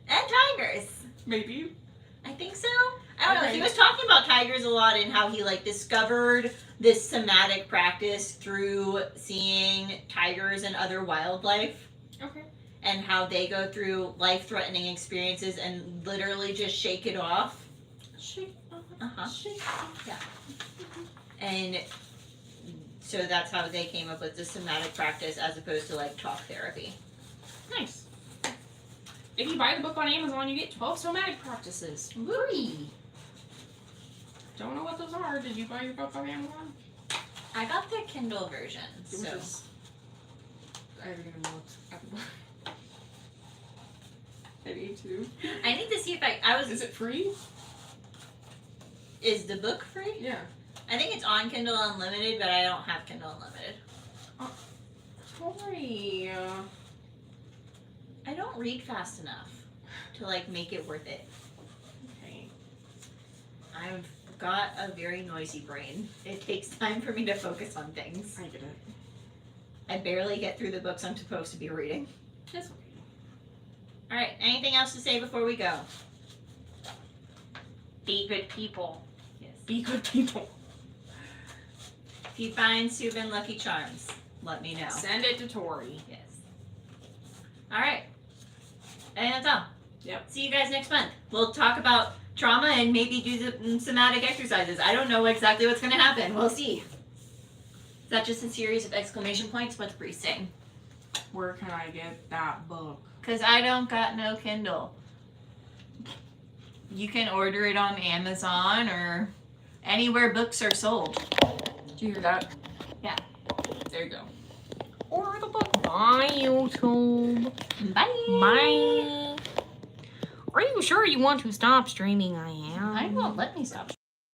And tigers. Maybe. I think so. I don't know. He was talking about tigers a lot and how he like discovered this somatic practice through seeing tigers and other wildlife. Okay. And how they go through life-threatening experiences and literally just shake it off. Shake. Shake. Yeah. And so that's how they came up with the somatic practice as opposed to like talk therapy. Nice. If you buy the book on Amazon, you get 12 somatic practices. Free. Don't know what those are. Did you buy your book on Amazon? I got the Kindle version. So I haven't even looked at the book. I need to. I need to see if I was. Is it free? Is the book free? Yeah. I think it's on Kindle Unlimited, but I don't have Kindle Unlimited. Sorry. I don't read fast enough to like make it worth it. Okay. I'm got a very noisy brain. It takes time for me to focus on things. I get it. I barely get through the books I'm supposed to be reading. That's okay. All right, anything else to say before we go? Be good people. Yes. Be good people. If you find Subin Lucky Charms, let me know. Send it to Tori. Yes. All right. And that's all. Yep. See you guys next month. We'll talk about trauma and maybe do some somatic exercises. I don't know exactly what's going to happen. We'll see. Is that just a series of exclamation points? What's Bree saying? Where can I get that book? Because I don't got no Kindle. You can order it on Amazon or anywhere books are sold. Did you hear that? Yeah. There you go. Order the book. Bye, YouTube. Bye. Bye. Are you sure you want to stop streaming? I am. I won't let me stop.